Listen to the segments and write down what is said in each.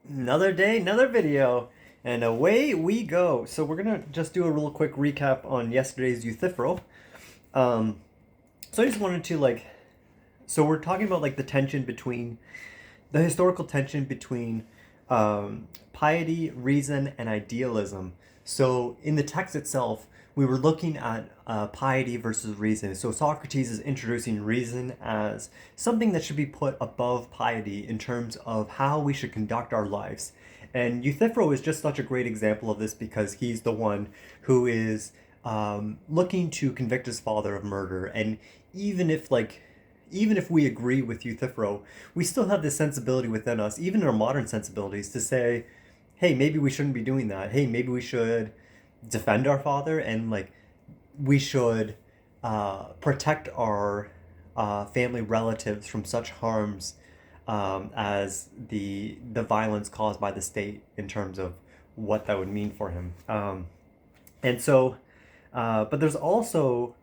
Another day, another video, and away we go. So we're gonna just do a real quick recap on yesterday's Euthyphro. Um, so I just wanted to so we're talking about like the tension between the historical tension between piety, reason, and idealism. So in the text itself, we were looking at piety versus reason. So Socrates is introducing reason as something that should be put above piety in terms of how we should conduct our lives. And Euthyphro is just such a great example of this because he's the one who is looking to convict his father of murder. And even if like even if we agree with Euthyphro, we still have this sensibility within us, even in our modern sensibilities, to say, hey, maybe we shouldn't be doing that. Hey, maybe we should defend our father and we should protect our family relatives from such harms as the violence caused by the state in terms of what that would mean for him. And so, but there's also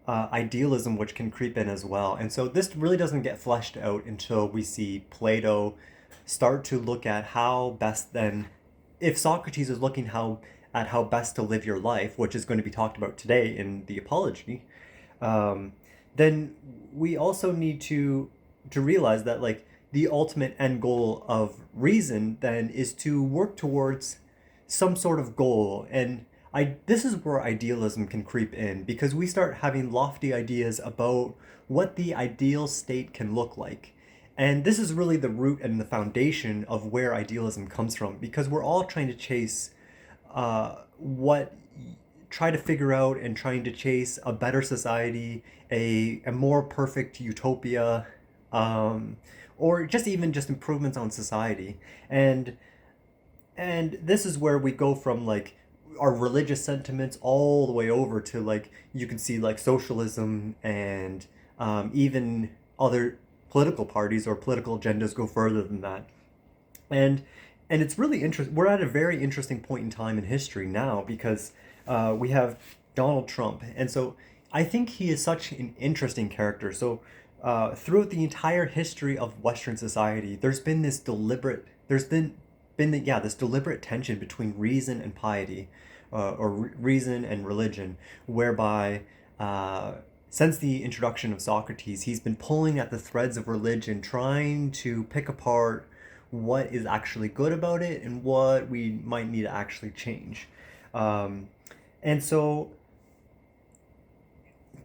idealism which can creep in as well. And so this really doesn't get fleshed out until we see Plato start to look at how best then, if Socrates is looking how best to live your life, which is going to be talked about today in the Apology, um, then we also need to realize that the ultimate end goal of reason then is to work towards some sort of goal. And this is where idealism can creep in because we start having lofty ideas about what the ideal state can look like. And this is really the root and the foundation of where idealism comes from because we're all trying to chase what try to figure out and trying to chase a better society, a more perfect utopia, um, or just improvements on society. And this is where we go from our religious sentiments all the way over to you can see socialism and even other political parties or political agendas go further than that. And and it's really interesting. We're at a very interesting point in time in history now because we have Donald Trump, and so I think he is such an interesting character. So throughout the entire history of Western society, there's been this deliberate tension between reason and piety, reason and religion, whereby since the introduction of Socrates, he's been pulling at the threads of religion, trying to pick apart what is actually good about it and what we might need to actually change. Um, and so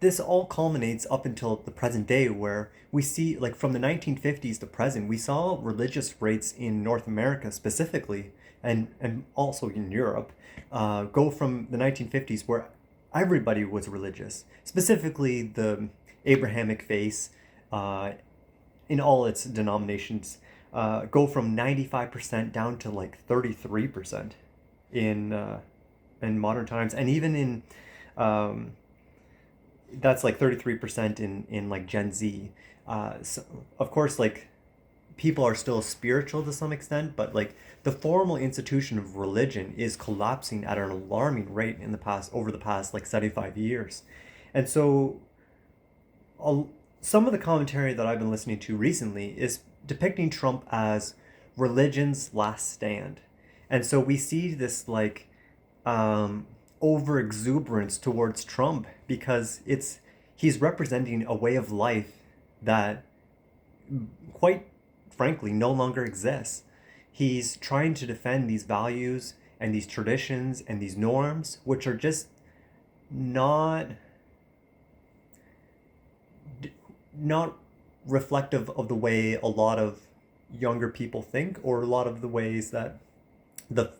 this all culminates up until the present day where we see from the 1950s to present we saw religious rates in North America specifically and also in Europe go from the 1950s where everybody was religious, specifically the Abrahamic faith uh, in all its denominations, go from 95% down to 33% in in modern times, and even in um, that's 33% in Gen Z. So of course, people are still spiritual to some extent, but the formal institution of religion is collapsing at an alarming rate over the past 75 years. And so a, some of the commentary that I've been listening to recently is depicting Trump as religion's last stand. And so we see this um, over exuberance towards Trump because he's representing a way of life that quite frankly no longer exists. He's trying to defend these values and these traditions and these norms which are just not not reflective of the way a lot of younger people think or a lot of the ways that the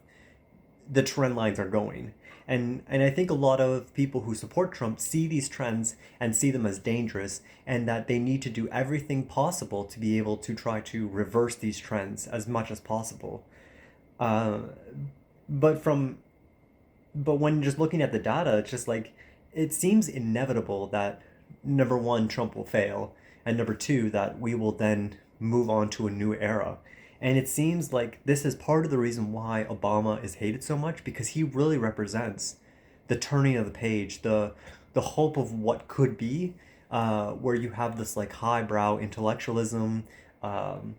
the trend lines are going. And I think a lot of people who support Trump see these trends and see them as dangerous and that they need to do everything possible to be able to try to reverse these trends as much as possible. Uh, but from but when just looking at the data, it's just it seems inevitable that number one, Trump will fail, and number two, that we will then move on to a new era. And it seems like this is part of the reason why Obama is hated so much because he really represents the turning of the page, the hope of what could be, where you have this highbrow intellectualism, um,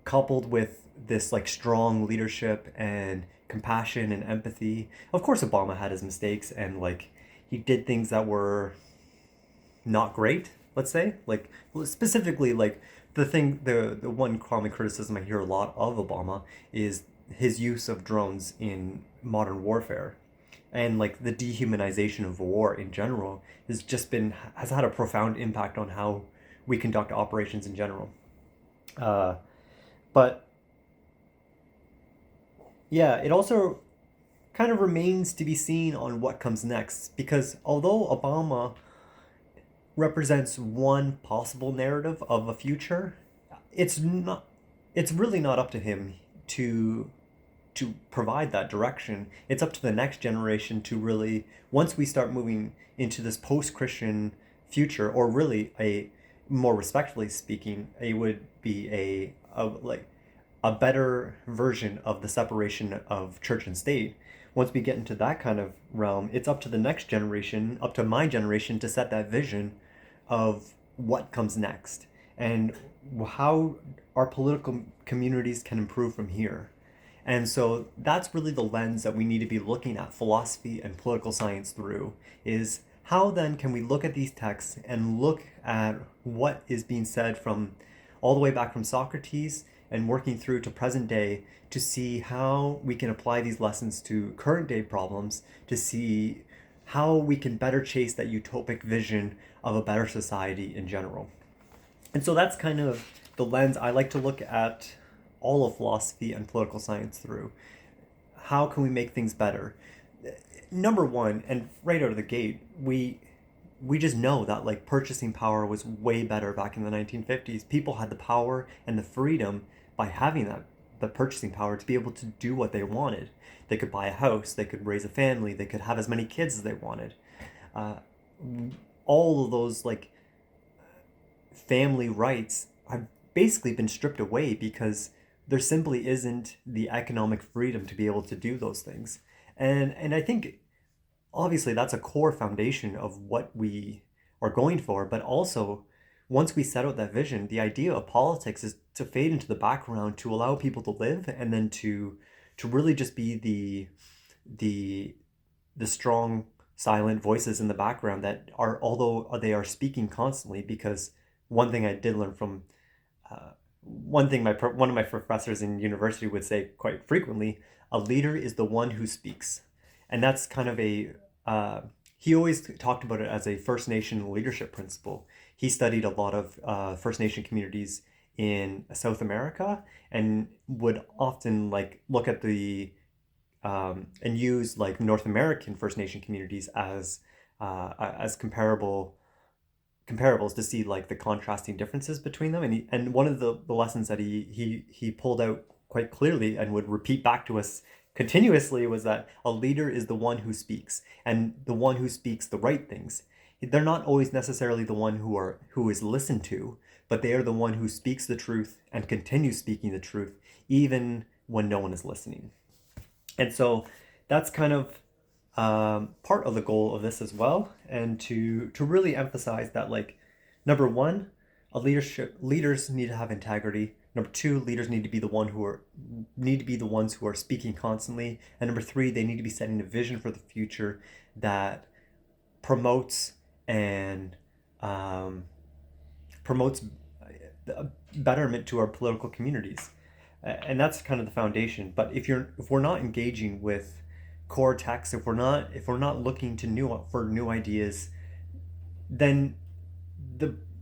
coupled with this like strong leadership and compassion and empathy. Of course, Obama had his mistakes and like he did things that were not great, let's say. Like specifically like the one common criticism I hear a lot of Obama is his use of drones in modern warfare. And like the dehumanization of war in general has had a profound impact on how we conduct operations in general. Uh, but yeah, it also kind of remains to be seen on what comes next because although Obama represents one possible narrative of a future, it's not it's really not up to him to provide that direction. It's up to the next generation to really, once we start moving into this post-Christian future, or really a, more respectfully speaking, it would be a better version of the separation of church and state. Once we get into that kind of realm, it's up to the next generation, up to my generation, to set that vision of what comes next and how our political communities can improve from here. And so that's really the lens that we need to be looking at philosophy and political science through, is how then can we look at these texts and look at what is being said from all the way back from Socrates and working through to present day to see how we can apply these lessons to current day problems, to see how we can better chase that utopic vision of a better society in general. And so that's kind of the lens I like to look at all of philosophy and political science through. How can we make things better? Number one, and right out of the gate, we just know that like purchasing power was way better back in the 1950s. People had the power and the freedom by having that the purchasing power to be able to do what they wanted. They could buy a house, they could raise a family, they could have as many kids as they wanted. Uh, all of those like family rights have basically been stripped away because there simply isn't the economic freedom to be able to do those things. And I think obviously that's a core foundation of what we are going for, but also once we set out that vision, the idea of politics is to fade into the background to allow people to live and then to really just be the the strong silent voices in the background that are, although they are speaking constantly. Because one thing I did learn from one thing one of my professors in university would say quite frequently, a leader is the one who speaks. And that's kind of a he always talked about it as a First Nation leadership principle. He studied a lot of First Nation communities in South America and would often like look at the and use like North American First Nation communities as comparables to see like the contrasting differences between them. And one of the lessons that he pulled out quite clearly and would repeat back to us continuously was that a leader is the one who speaks, and the one who speaks the right things. They're not always necessarily the one who is listened to, but they are the one who speaks the truth and continues speaking the truth even when no one is listening. And so that's kind of part of the goal of this as well, and to really emphasize that like number one, a leaders need to have integrity. Number two, leaders need to be the ones who are speaking constantly. And number three, they need to be setting a vision for the future that promotes and promotes betterment to our political communities. And that's kind of the foundation. But if we're not engaging with core texts, if we're not looking to new ideas, then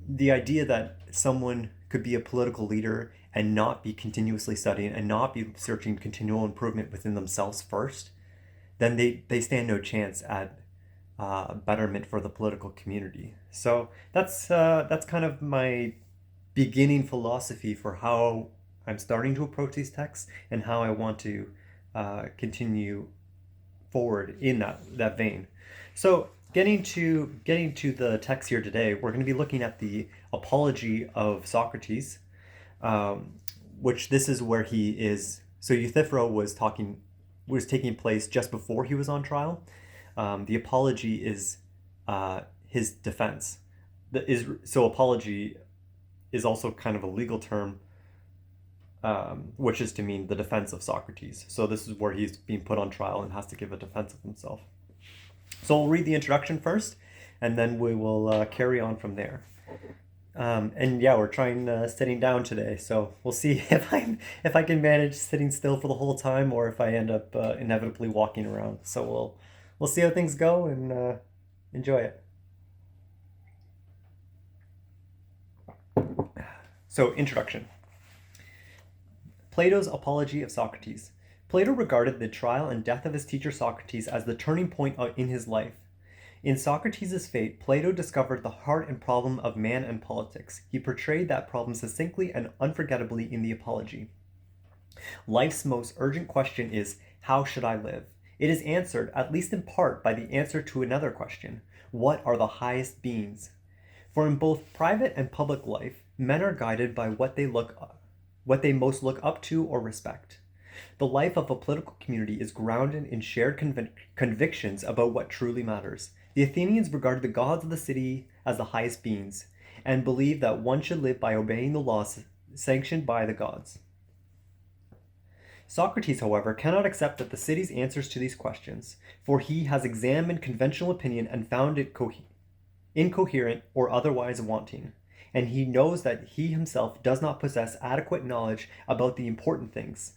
the idea that someone could be a political leader and not be continuously studying and not be searching continual improvement within themselves first, then they stand no chance at betterment for the political community. So that's kind of my beginning philosophy for how I'm starting to approach these texts and how I want to continue forward in that vein. So getting to the text here today, we're going to be looking at the Apology of Socrates, um, which this is where he is. So Euthyphro was taking place just before he was on trial. The Apology is his defense. So apology is also kind of a legal term which is to mean the defense of Socrates. So this is where he's being put on trial and has to give a defense of himself. So we'll read the introduction first, and then we will carry on from there. And yeah, we're trying sitting down today, so we'll see if I can manage sitting still for the whole time, or if I end up inevitably walking around. So we'll see how things go and enjoy it. So introduction. Plato's Apology of Socrates. Plato regarded the trial and death of his teacher Socrates as the turning point in his life. In Socrates' fate, Plato discovered the heart and problem of man and politics. He portrayed that problem succinctly and unforgettably in the Apology. Life's most urgent question is, how should I live? It is answered, at least in part, by the answer to another question: what are the highest beings? For in both private and public life, men are guided by what they most look up to or respect. The life of a political community is grounded in shared convictions about what truly matters. The Athenians regarded the gods of the city as the highest beings, and believed that one should live by obeying the laws sanctioned by the gods. Socrates, however, cannot accept that the city's answers to these questions, for he has examined conventional opinion and found it incoherent or otherwise wanting, and he knows that he himself does not possess adequate knowledge about the important things.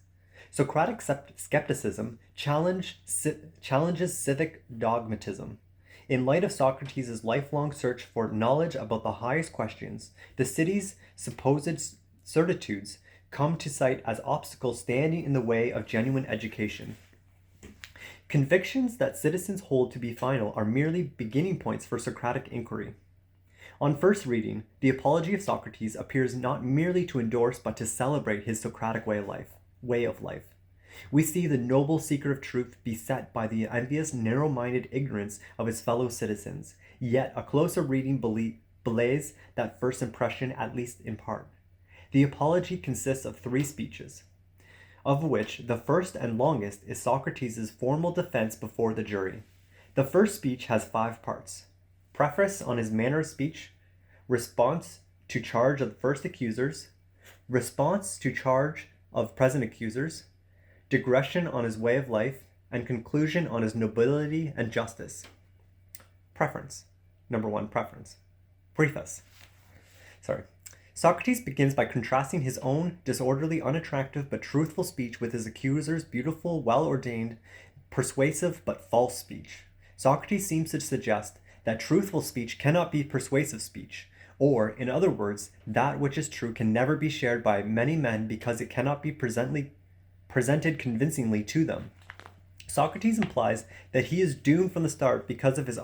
Socratic skepticism challenges civic dogmatism. In light of Socrates' lifelong search for knowledge about the highest questions, the city's supposed certitudes come to sight as obstacles standing in the way of genuine education. Convictions that citizens hold to be final are merely beginning points for Socratic inquiry. On first reading, the Apology of Socrates appears not merely to endorse but to celebrate his Socratic way of life. We see the noble seeker of truth beset by the envious, narrow-minded ignorance of his fellow citizens, yet a closer reading belays that first impression, at least in part. The Apology consists of 3 speeches, of which the first and longest is Socrates' formal defense before the jury. The first speech has 5 parts: preface on his manner of speech, response to charge of the first accusers, response to charge of present accusers, digression on his way of life, and conclusion on his nobility and justice. Preference. Number 1, preference. Preface. Socrates begins by contrasting his own disorderly, unattractive, but truthful speech with his accuser's beautiful, well-ordained, persuasive, but false speech. Socrates seems to suggest that truthful speech cannot be persuasive speech, or, in other words, that which is true can never be shared by many men because it cannot be presented convincingly to them. Socrates implies that he is doomed from the start because of his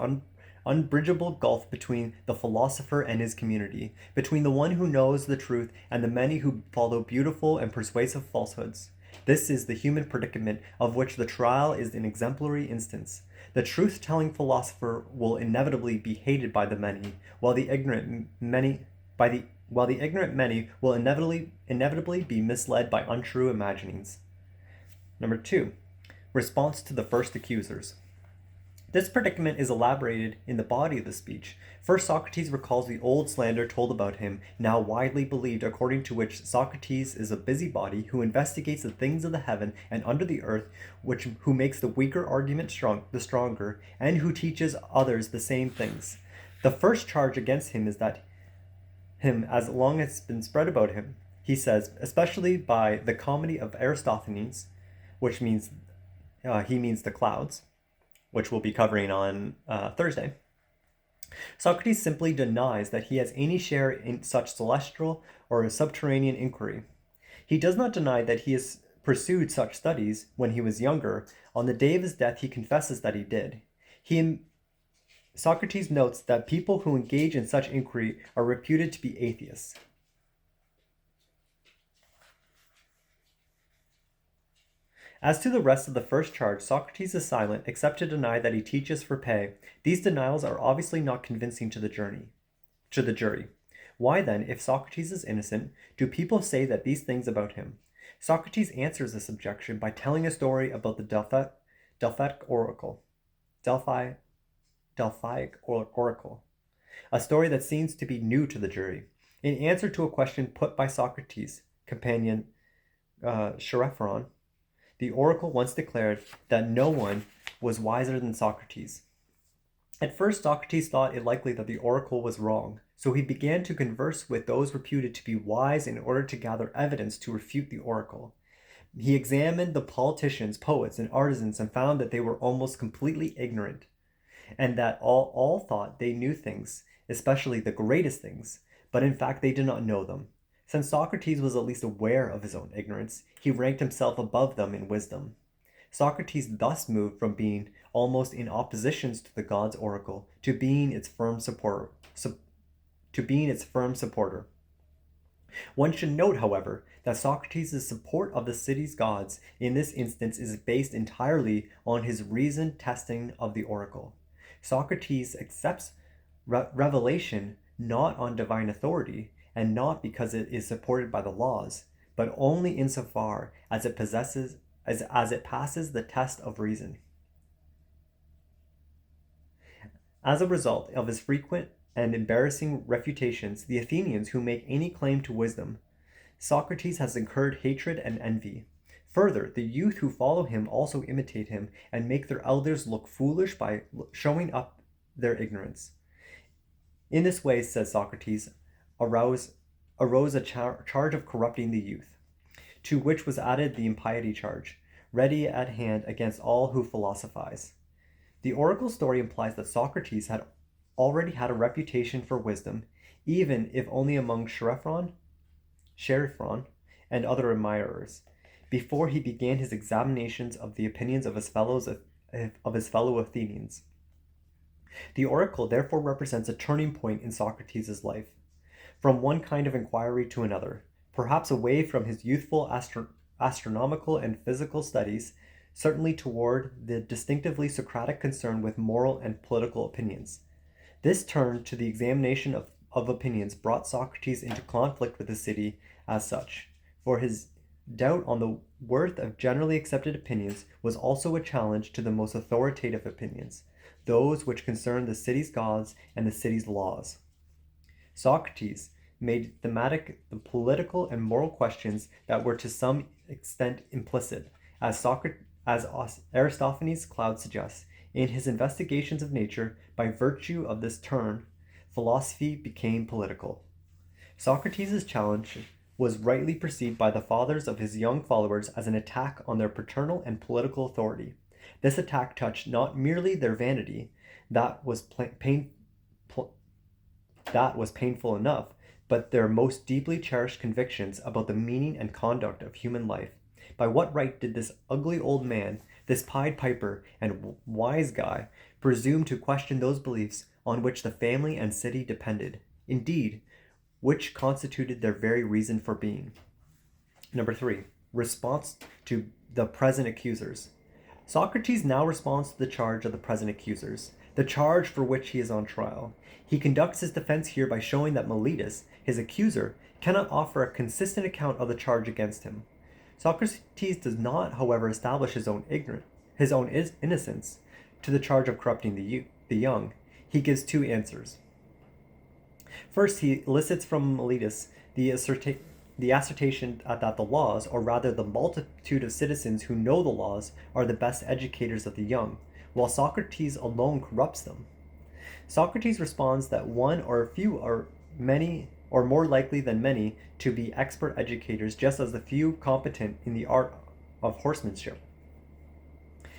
unbridgeable gulf between the philosopher and his community, between the one who knows the truth and the many who follow beautiful and persuasive falsehoods. This is the human predicament of which the trial is an exemplary instance. The truth-telling philosopher will inevitably be hated by the many, while the ignorant many will inevitably be misled by untrue imaginings. Number 2, response to the first accusers. This predicament is elaborated in the body of the speech. First, Socrates recalls the old slander told about him, now widely believed, according to which Socrates is a busybody who investigates the things of the heaven and under the earth, who makes the weaker argument the stronger, and who teaches others the same things. The first charge against him is that as long as it's been spread about him, he says, especially by the comedy of Aristophanes, which means he means the clouds, which we'll be covering on Thursday. Socrates simply denies that he has any share in such celestial or subterranean inquiry. He does not deny that he has pursued such studies when he was younger. On the day of his death, he confesses that he did. Socrates notes that people who engage in such inquiry are reputed to be atheists. As to the rest of the first charge, Socrates is silent, except to deny that he teaches for pay. These denials are obviously not convincing to the jury. Why then, if Socrates is innocent, do people say that these things about him? Socrates answers this objection by telling a story about the Delphic oracle. Delphic oracle. A story that seems to be new to the jury. In answer to a question put by Socrates' companion Chaerephon, the oracle once declared that no one was wiser than Socrates. At first, Socrates thought it likely that the oracle was wrong, so he began to converse with those reputed to be wise in order to gather evidence to refute the oracle. He examined the politicians, poets, and artisans and found that they were almost completely ignorant, and that all thought they knew things, especially the greatest things, but in fact they did not know them. Since Socrates was at least aware of his own ignorance, he ranked himself above them in wisdom. Socrates thus moved from being almost in opposition to the god's oracle to being its firm supporter. One should note, however, that Socrates' support of the city's gods in this instance is based entirely on his reasoned testing of the oracle. Socrates accepts revelation not on divine authority and not because it is supported by the laws, but only insofar as it passes the test of reason. As a result of his frequent and embarrassing refutations, the Athenians who make any claim to wisdom, Socrates has incurred hatred and envy. Further, the youth who follow him also imitate him and make their elders look foolish by showing up their ignorance. In this way, says Socrates, arose a charge of corrupting the youth, to which was added the impiety charge, ready at hand against all who philosophize. The oracle story implies that Socrates had already had a reputation for wisdom, even if only among Chaerephon, and other admirers, before he began his examinations of the opinions of his fellow Athenians. The oracle therefore represents a turning point in Socrates' life, from one kind of inquiry to another, perhaps away from his youthful astronomical and physical studies, certainly toward the distinctively Socratic concern with moral and political opinions. This turn to the examination of opinions brought Socrates into conflict with the city as such, for his doubt on the worth of generally accepted opinions was also a challenge to the most authoritative opinions, those which concerned the city's gods and the city's laws. Socrates made thematic the political and moral questions that were to some extent implicit, as Aristophanes' Cloud suggests. In his investigations of nature, by virtue of this turn, philosophy became political. Socrates' challenge was rightly perceived by the fathers of his young followers as an attack on their paternal and political authority. This attack touched not merely their vanity, that was painful enough, but their most deeply cherished convictions about the meaning and conduct of human life. By what right did this ugly old man, this Pied Piper and wise guy, presume to question those beliefs on which the family and city depended, indeed, which constituted their very reason for being? Number 3. Response to the present accusers. Socrates now responds to the charge of the present accusers, the charge for which he is on trial. He conducts his defense here by showing that Meletus, his accuser, cannot offer a consistent account of the charge against him. Socrates does not, however, establish his own innocence to the charge of corrupting the young. He gives two answers. First, he elicits from Meletus the assertion that the laws, or rather the multitude of citizens who know the laws, are the best educators of the young, while Socrates alone corrupts them. Socrates responds that one or a few are many, or more likely than many, to be expert educators, just as the few competent in the art of horsemanship.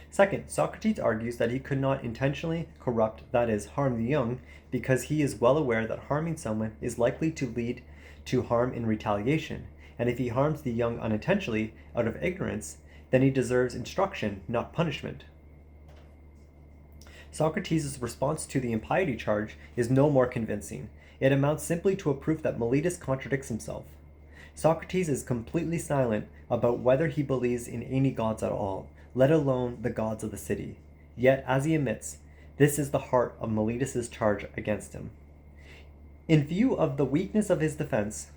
Second, Socrates argues that he could not intentionally corrupt, that is, harm the young, because he is well aware that harming someone is likely to lead to harm in retaliation, and if he harms the young unintentionally, out of ignorance, then he deserves instruction, not punishment. Socrates' response to the impiety charge is no more convincing. It amounts simply to a proof that Meletus contradicts himself. Socrates is completely silent about whether he believes in any gods at all, let alone the gods of the city. Yet, as he admits, this is the heart of Meletus' charge against him. In view of the weakness of his defense,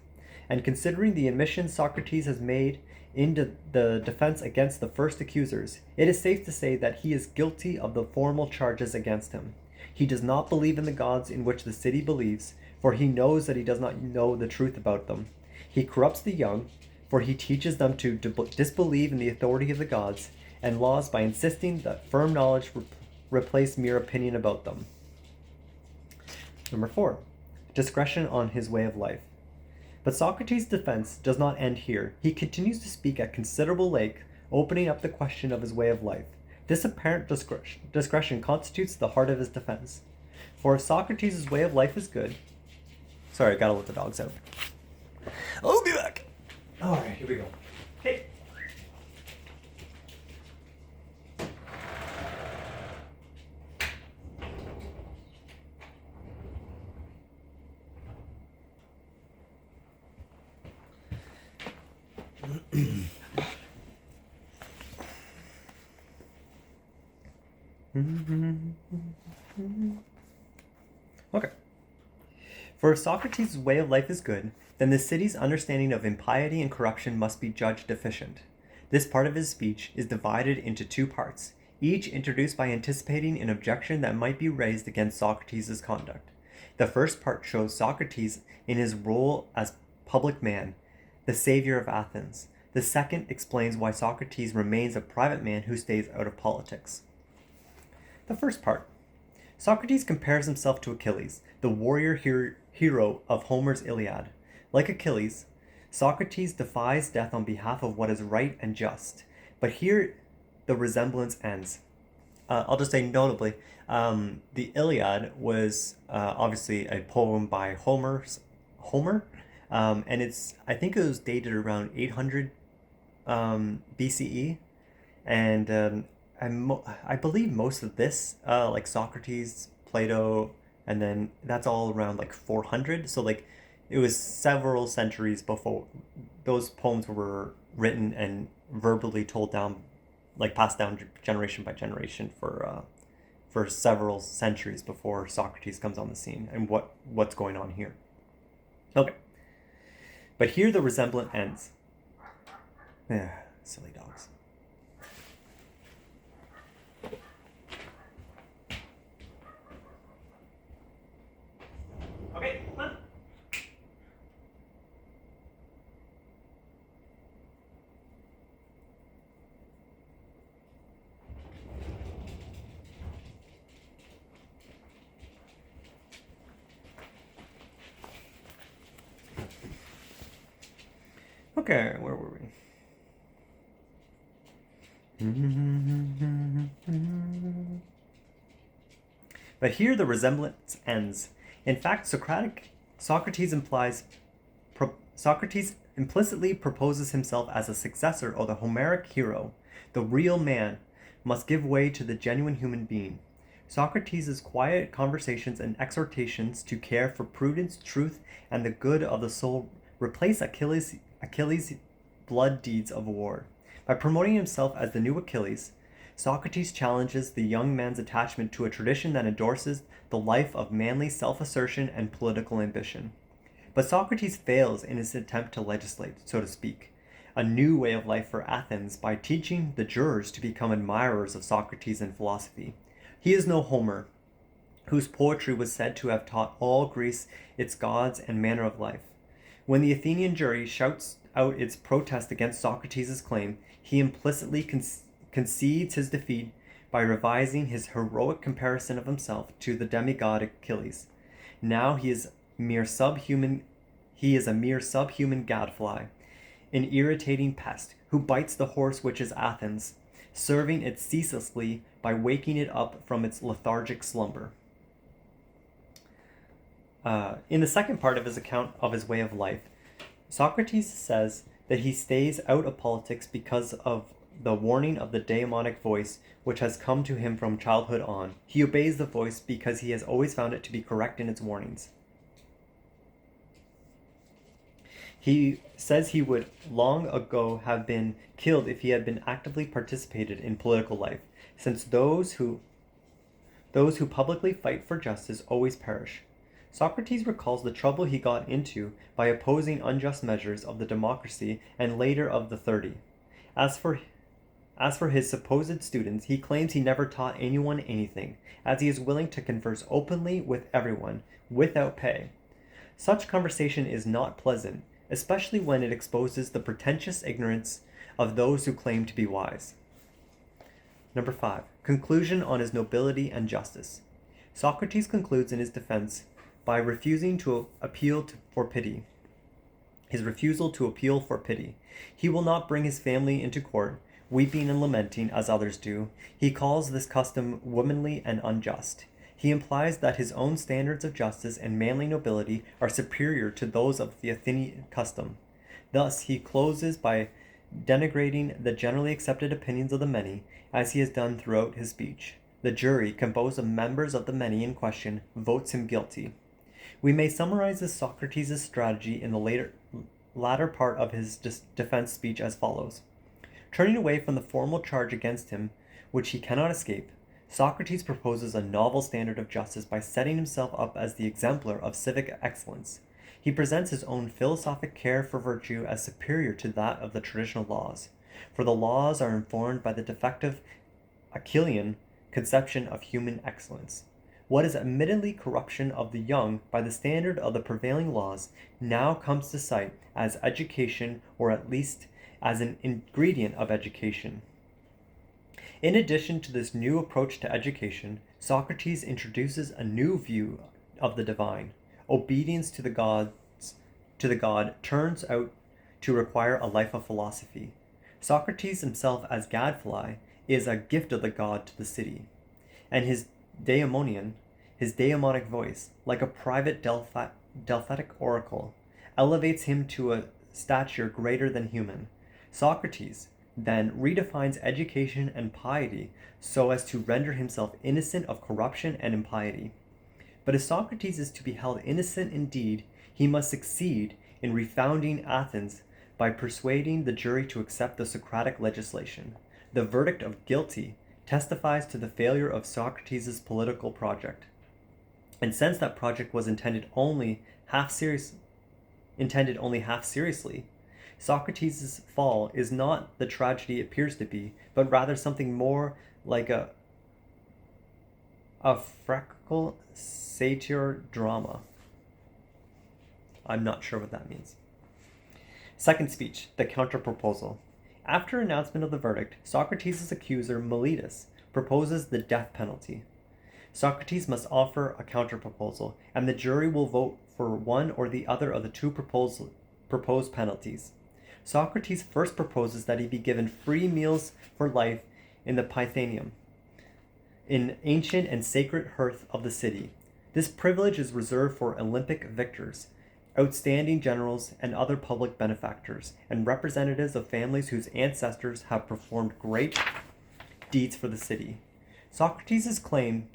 and considering the admissions Socrates has made in the defense against the first accusers, it is safe to say that he is guilty of the formal charges against him. He does not believe in the gods in which the city believes, for he knows that he does not know the truth about them. He corrupts the young, for he teaches them to disbelieve in the authority of the gods and laws by insisting that firm knowledge replace mere opinion about them. Number 4, discretion on his way of life. But Socrates' defense does not end here. He continues to speak at considerable length, opening up the question of his way of life. This apparent discretion constitutes the heart of his defense. For if Socrates' way of life is good... Sorry, I gotta let the dogs out. I'll be back. Alright, here we go. Hey. Okay. For if Socrates' way of life is good, then the city's understanding of impiety and corruption must be judged deficient. This part of his speech is divided into 2 parts, each introduced by anticipating an objection that might be raised against Socrates' conduct. The first part shows Socrates in his role as public man, the savior of Athens. The second explains why Socrates remains a private man who stays out of politics. The first part. Socrates compares himself to Achilles, the warrior hero of Homer's Iliad. Like Achilles, Socrates defies death on behalf of what is right and just. But here the resemblance ends. I'll just say notably, the Iliad was obviously a poem by Homer, and I think it was dated around 800 BCE, and I believe most of this, like Socrates, Plato, and then that's all around like 400. So like it was several centuries before those poems were written and verbally told down, like passed down generation by generation for several centuries before Socrates comes on the scene and what's going on here. Okay. But here the resemblance ends. Silly dogs. Okay, come on. Okay, where were we? But here the resemblance ends. In fact, Socrates implicitly proposes himself as a successor of the Homeric hero. The real man must give way to the genuine human being. Socrates' quiet conversations and exhortations to care for prudence, truth, and the good of the soul replace Achilles' blood deeds of war. By promoting himself as the new Achilles, Socrates challenges the young man's attachment to a tradition that endorses the life of manly self-assertion and political ambition. But Socrates fails in his attempt to legislate, so to speak, a new way of life for Athens by teaching the jurors to become admirers of Socrates and philosophy. He is no Homer, whose poetry was said to have taught all Greece its gods and manner of life. When the Athenian jury shouts out its protest against Socrates' claim, he implicitly concedes his defeat by revising his heroic comparison of himself to the demigod Achilles. Now he is a mere subhuman gadfly, an irritating pest who bites the horse which is Athens, serving it ceaselessly by waking it up from its lethargic slumber. In the second part of his account of his way of life, Socrates says that he stays out of politics because of the warning of the daemonic voice which has come to him from childhood on. He obeys the voice because he has always found it to be correct in its warnings. He says he would long ago have been killed if he had been actively participated in political life, since those who publicly fight for justice always perish. Socrates recalls the trouble he got into by opposing unjust measures of the democracy and later of the 30. As for his supposed students, he claims he never taught anyone anything, as he is willing to converse openly with everyone, without pay. Such conversation is not pleasant, especially when it exposes the pretentious ignorance of those who claim to be wise. Number 5. Conclusion on his nobility and justice. Socrates concludes in his defense by refusing to appeal for pity. His refusal to appeal for pity. He will not bring his family into court, weeping and lamenting as others do. He calls this custom womanly and unjust. He implies that his own standards of justice and manly nobility are superior to those of the Athenian custom. Thus, he closes by denigrating the generally accepted opinions of the many, as he has done throughout his speech. The jury, composed of members of the many in question, votes him guilty. We may summarize this Socrates' strategy in the latter part of his defense speech as follows. Turning away from the formal charge against him, which he cannot escape, Socrates proposes a novel standard of justice by setting himself up as the exemplar of civic excellence. He presents his own philosophic care for virtue as superior to that of the traditional laws, for the laws are informed by the defective Achillean conception of human excellence. What is admittedly corruption of the young by the standard of the prevailing laws now comes to sight as education, or at least as an ingredient of education. In addition to this new approach to education, Socrates introduces a new view of the divine. Obedience to the god turns out to require a life of philosophy. Socrates himself as gadfly is a gift of the god to the city, and his daemonic voice, like a private Delphic oracle, elevates him to a stature greater than human. Socrates then redefines education and piety so as to render himself innocent of corruption and impiety. But if Socrates is to be held innocent indeed, he must succeed in refounding Athens by persuading the jury to accept the Socratic legislation. The verdict of guilty testifies to the failure of Socrates' political project. And since that project was intended only half seriously, Socrates' fall is not the tragedy it appears to be, but rather something more like a fractal satyr drama. I'm not sure what that means. Second speech, the counterproposal. After announcement of the verdict, Socrates' accuser, Meletus, proposes the death penalty. Socrates must offer a counterproposal, and the jury will vote for one or the other of the two proposed penalties. Socrates first proposes that he be given free meals for life in the Pythaeum, an ancient and sacred hearth of the city. This privilege is reserved for Olympic victors, outstanding generals, and other public benefactors, and representatives of families whose ancestors have performed great deeds for the city. Socrates claims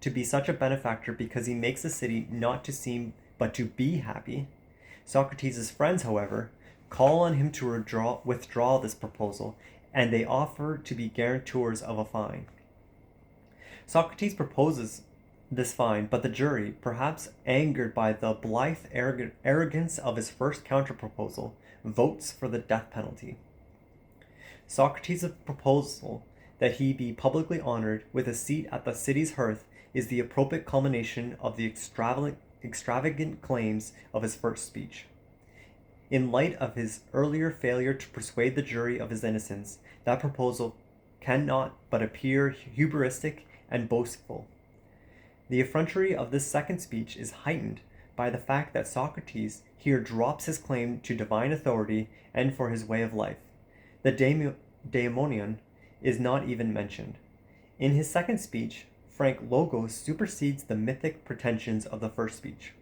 to be such a benefactor because he makes the city not to seem but to be happy. Socrates' friends, however, call on him to withdraw this proposal, and they offer to be guarantors of a fine. Socrates proposes this fine, but the jury, perhaps angered by the blithe arrogance of his first counterproposal, votes for the death penalty. Socrates' proposal that he be publicly honored with a seat at the city's hearth is the appropriate culmination of the extravagant claims of his first speech. In light of his earlier failure to persuade the jury of his innocence, that proposal cannot but appear hubristic and boastful. The effrontery of this second speech is heightened by the fact that Socrates here drops his claim to divine authority and for his way of life. The daemonion is not even mentioned. In his second speech, frank logos supersedes the mythic pretensions of the first speech.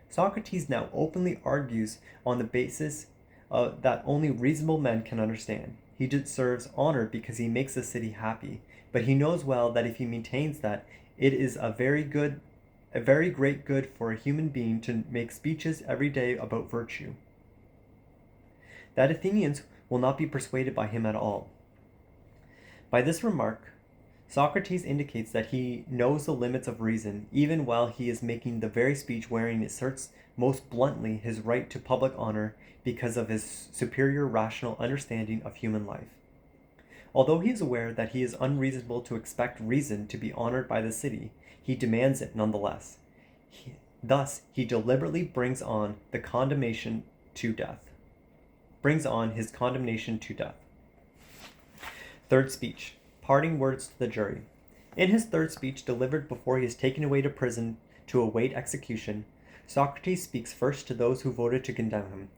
Socrates now openly argues on the basis that only reasonable men can understand. He deserves honor because he makes the city happy, but he knows well that if he maintains that it is a very great good for a human being to make speeches every day about virtue, that Athenians will not be persuaded by him at all. By this remark, Socrates indicates that he knows the limits of reason, even while he is making the very speech wherein he asserts most bluntly his right to public honor because of his superior rational understanding of human life. Although he is aware that he is unreasonable to expect reason to be honored by the city, he demands it nonetheless. Thus, he deliberately brings on the condemnation to death. Brings on his condemnation to death. Third speech, parting words to the jury. In his third speech delivered before he is taken away to prison to await execution, Socrates speaks first to those who voted to condemn him.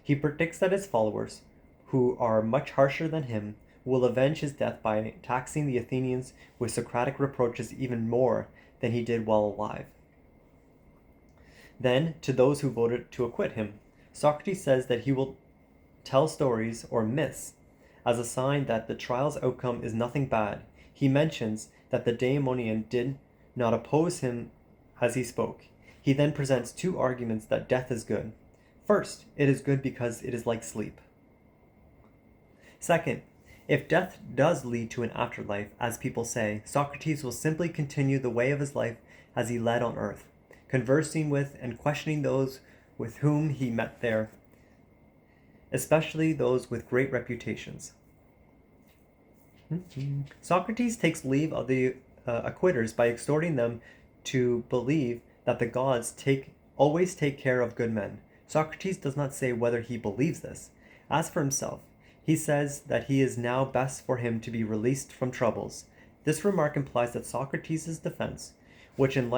He predicts that his followers, who are much harsher than him, will avenge his death by taxing the Athenians with Socratic reproaches even more than he did while alive. Then, to those who voted to acquit him, Socrates says that he will tell stories or myths as a sign that the trial's outcome is nothing bad. He mentions that the daemonian did not oppose him as he spoke. He then presents two arguments that death is good. First, it is good because it is like sleep. Second, if death does lead to an afterlife, as people say, Socrates will simply continue the way of his life as he led on earth, conversing with and questioning those with whom he met there, especially those with great reputations. Socrates takes leave of the acquitters by exhorting them to believe that the gods always take care of good men. Socrates does not say whether he believes this. As for himself, he says that he is now best for him to be released from troubles. This remark implies that Socrates' defense, which in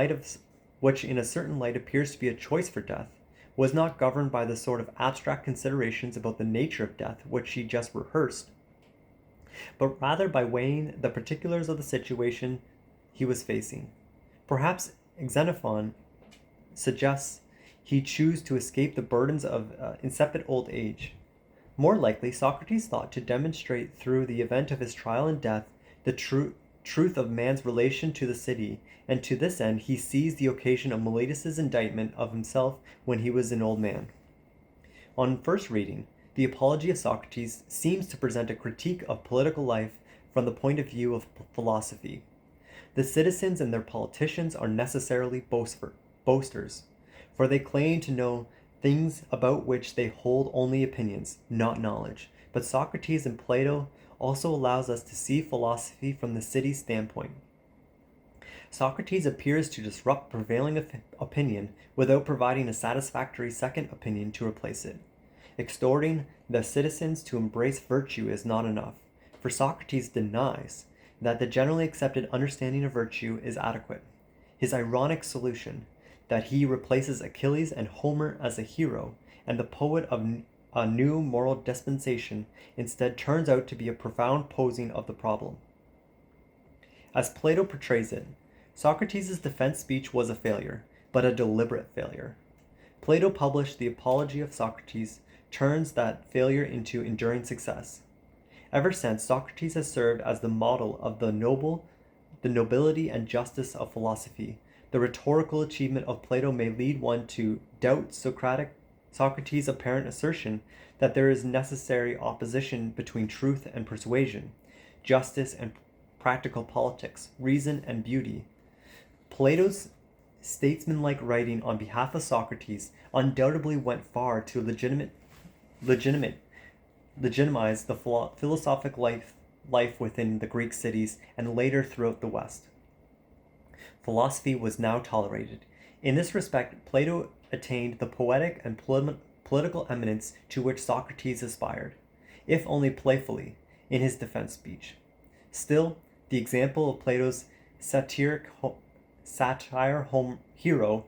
a certain light appears to be a choice for death, was not governed by the sort of abstract considerations about the nature of death which he just rehearsed, but rather by weighing the particulars of the situation he was facing. Perhaps Xenophon suggests he chose to escape the burdens of incipient old age. More likely, Socrates thought to demonstrate through the event of his trial and death the truth of man's relation to the city, and to this end he seized the occasion of Meletus's indictment of himself when he was an old man. On first reading, the Apology of Socrates seems to present a critique of political life from the point of view of philosophy. The citizens and their politicians are necessarily boasters, for they claim to know things about which they hold only opinions, not knowledge. But Socrates and Plato also allows us to see philosophy from the city's standpoint. Socrates appears to disrupt prevailing opinion without providing a satisfactory second opinion to replace it. Exhorting the citizens to embrace virtue is not enough, for Socrates denies that the generally accepted understanding of virtue is adequate. His ironic solution, that he replaces Achilles and Homer as a hero, and the poet of a new moral dispensation, instead turns out to be a profound posing of the problem. As Plato portrays it, Socrates' defense speech was a failure, but a deliberate failure. Plato published the Apology of Socrates, turns that failure into enduring success. Ever since, Socrates has served as the model of the nobility and justice of philosophy. The rhetorical achievement of Plato may lead one to doubt Socrates' apparent assertion that there is necessary opposition between truth and persuasion, justice and practical politics, reason and beauty. Plato's statesmanlike writing on behalf of Socrates undoubtedly went far to legitimize the philosophic life within the Greek cities and later throughout the West. Philosophy was now tolerated. In this respect, Plato attained the poetic and political eminence to which Socrates aspired, if only playfully, in his defense speech. Still, the example of Plato's satire hero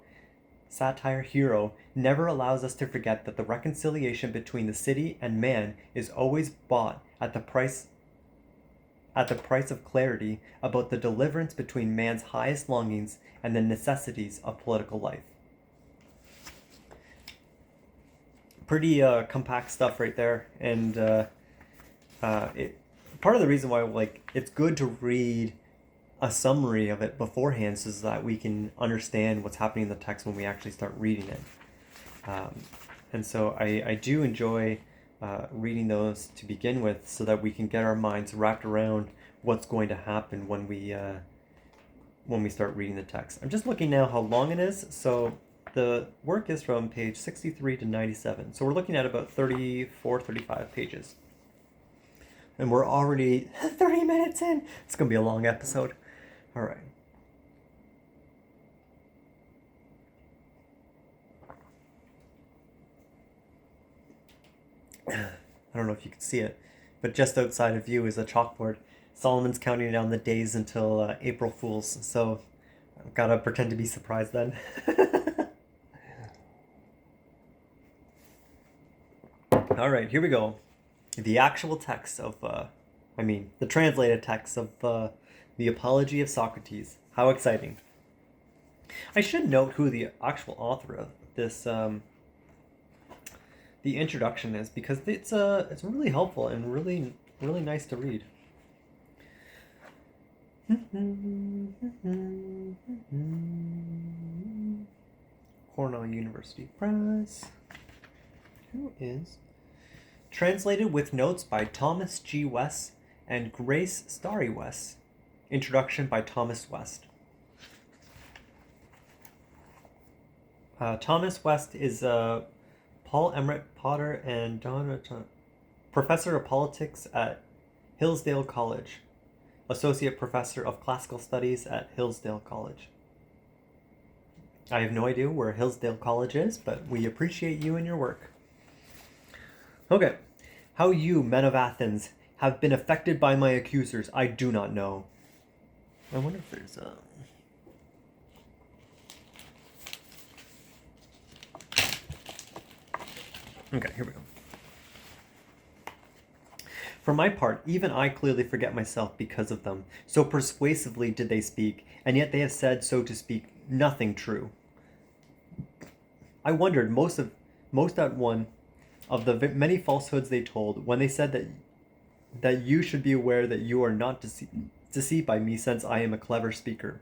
never allows us to forget that the reconciliation between the city and man is always bought at the price of clarity about the deliverance between man's highest longings and the necessities of political life. Pretty compact stuff right there, and part of the reason why it's good to read a summary of it beforehand so that we can understand what's happening in the text when we actually start reading it. And so I do enjoy reading those to begin with so that we can get our minds wrapped around what's going to happen when we start reading the text. I'm just looking now how long it is. So the work is from page 63 to 97. So we're looking at about 34, 35 pages. And we're already 30 minutes in. It's going to be a long episode. All right. I don't know if you can see it, but just outside of you is a chalkboard. Solomon's counting down the days until April Fool's, so I've gotta pretend to be surprised then. All right, here we go. The actual text of, the translated text of the Apology of Socrates. How exciting! I should note who the actual author of this, the introduction is, because it's really helpful and really nice to read. Cornell University Press. Who is? Translated with notes by Thomas G. West and Grace Starry West. Introduction by Thomas West. Thomas West is Paul Emmerich Potter and Professor of Politics at Hillsdale College. Associate Professor of Classical Studies at Hillsdale College. I have no idea where Hillsdale College is, but we appreciate you and your work. Okay. How you, men of Athens, have been affected by my accusers, I do not know. I wonder if there's a... Okay, here we go. For my part, even I clearly forget myself because of them. So persuasively did they speak, and yet they have said, so to speak, nothing true. I wondered most at one of the many falsehoods they told when they said that you should be aware that you are not deceived by me, since I am a clever speaker.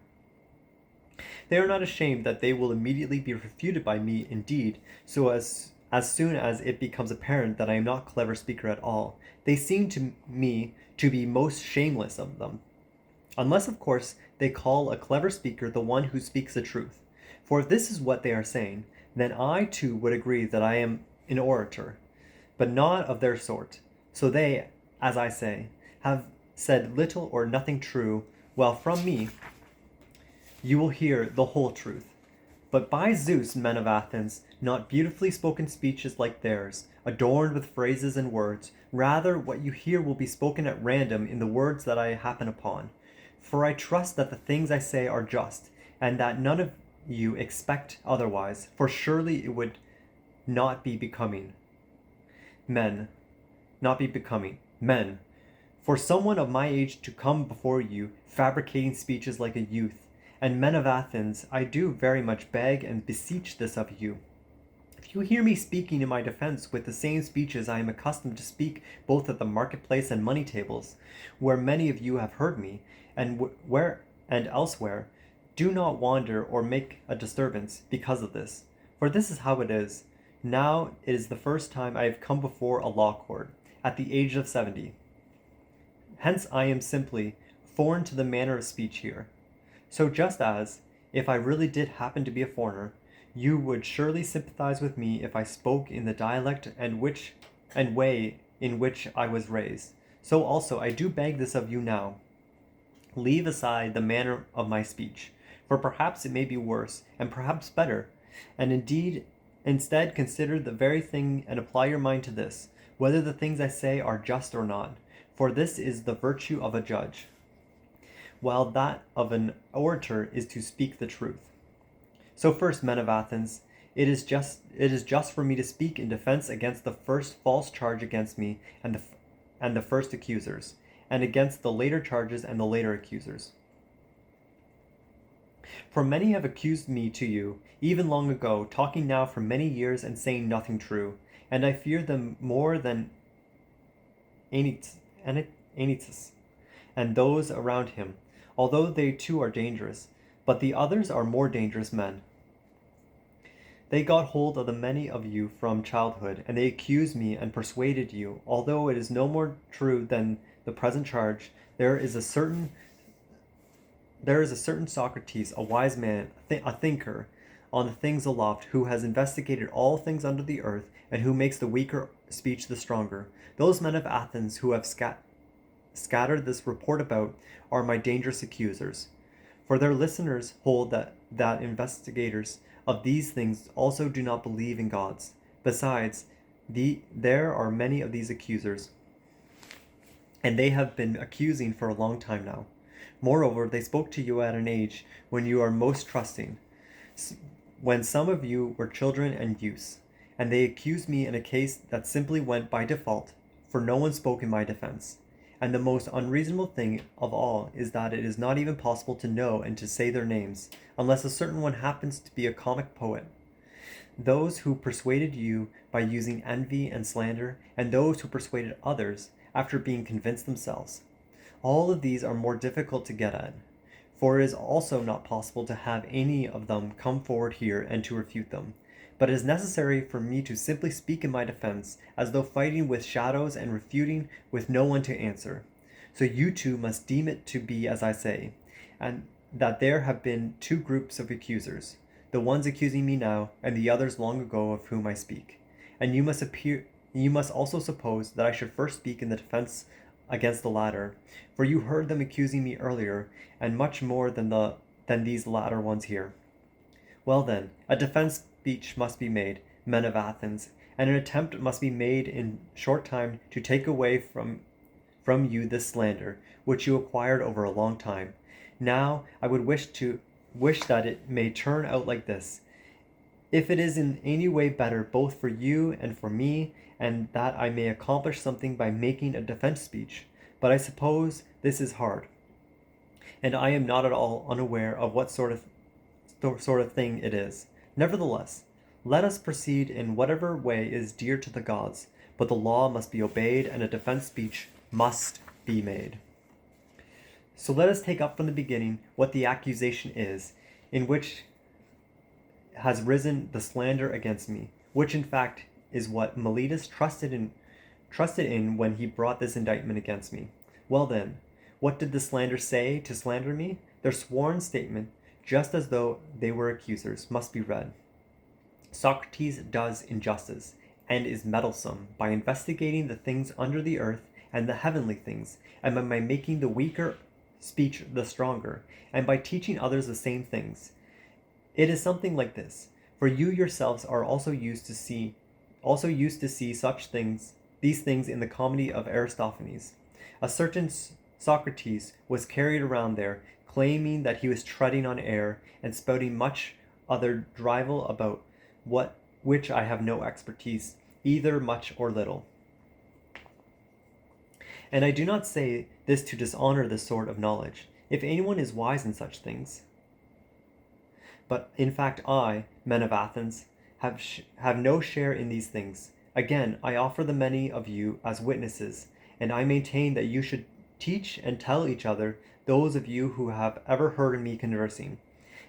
They are not ashamed that they will immediately be refuted by me, indeed, so as soon as it becomes apparent that I am not a clever speaker at all. They seem to me to be most shameless of them. Unless, of course, they call a clever speaker the one who speaks the truth. For if this is what they are saying, then I too would agree that I am an orator, but not of their sort. So they, as I say, have said little or nothing true, while from me you will hear the whole truth. But by Zeus, men of Athens, not beautifully spoken speeches like theirs, adorned with phrases and words. Rather, what you hear will be spoken at random in the words that I happen upon. For I trust that the things I say are just, and that none of you expect otherwise, for surely it would not be becoming. Men, for someone of my age to come before you, fabricating speeches like a youth. And men of Athens, I do very much beg and beseech this of you. If you hear me speaking in my defense with the same speeches I am accustomed to speak both at the marketplace and money tables, where many of you have heard me, and elsewhere, do not wander or make a disturbance because of this. For this is how it is. Now it is the first time I have come before a law court, at the age of 70. Hence I am simply foreign to the manner of speech here. So just as, if I really did happen to be a foreigner, you would surely sympathize with me if I spoke in the dialect and way in which I was raised, so also I do beg this of you now. Leave aside the manner of my speech, for perhaps it may be worse, and perhaps better, and indeed, instead consider the very thing and apply your mind to this, whether the things I say are just or not, for this is the virtue of a judge, while that of an orator is to speak the truth. So first, men of Athens, it is just for me to speak in defense against the first false charge against me and the first accusers, and against the later charges and the later accusers. For many have accused me to you, even long ago, talking now for many years and saying nothing true, and I fear them more than Anytus and those around him, although they too are dangerous, but the others are more dangerous men. They got hold of the many of you from childhood, and they accused me and persuaded you, although it is no more true than the present charge. There is a certain Socrates, a wise man, a thinker, on the things aloft, who has investigated all things under the earth, and who makes the weaker speech the stronger. Those men of Athens who have scattered this report about are my dangerous accusers. For their listeners hold that investigators of these things also do not believe in gods. Besides, There are many of these accusers, and they have been accusing for a long time now. Moreover, they spoke to you at an age when you are most trusting, when some of you were children and youths, and they accused me in a case that simply went by default, for no one spoke in my defense. And the most unreasonable thing of all is that it is not even possible to know and to say their names, unless a certain one happens to be a comic poet. Those who persuaded you by using envy and slander, and those who persuaded others after being convinced themselves. All of these are more difficult to get at, for it is also not possible to have any of them come forward here and to refute them. But it is necessary for me to simply speak in my defense, as though fighting with shadows and refuting with no one to answer. So you too must deem it to be as I say, and that there have been two groups of accusers, the ones accusing me now, and the others long ago of whom I speak. And you must also suppose that I should first speak in the defense against the latter, for you heard them accusing me earlier, and much more than these latter ones here. Well then, a defense speech must be made, men of Athens, and an attempt must be made in short time to take away from you this slander, which you acquired over a long time. Now I would wish that it may turn out like this, if it is in any way better both for you and for me, and that I may accomplish something by making a defense speech. But I suppose this is hard, and I am not at all unaware of what sort of thing it is. Nevertheless, let us proceed in whatever way is dear to the gods, but the law must be obeyed, and a defense speech must be made. So let us take up from the beginning what the accusation is, in which has risen the slander against me, which in fact is what Meletus trusted in when he brought this indictment against me. Well then, what did the slander say to slander me? Their sworn statement, just as though they were accusers, must be read. Socrates does injustice, and is meddlesome, by investigating the things under the earth and the heavenly things, and by making the weaker speech the stronger, and by teaching others the same things. It is something like this, for you yourselves are also used to see these things in the comedy of Aristophanes. A certain Socrates was carried around there, claiming that he was treading on air, and spouting much other drivel about which I have no expertise, either much or little. And I do not say this to dishonor this sort of knowledge, if anyone is wise in such things. But in fact I, men of Athens, have no share in these things. Again, I offer the many of you as witnesses, and I maintain that you should teach and tell each other, those of you who have ever heard me conversing.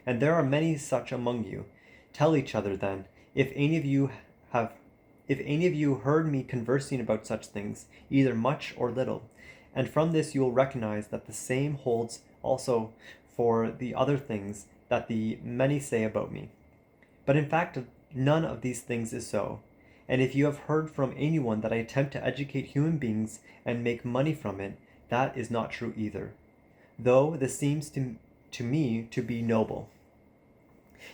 And there are many such among you. Tell each other then, if any of you heard me conversing about such things, either much or little. And from this you will recognize that the same holds also for the other things that the many say about me. But in fact, none of these things is so. And if you have heard from anyone that I attempt to educate human beings and make money from it, that is not true either, though this seems to me to be noble.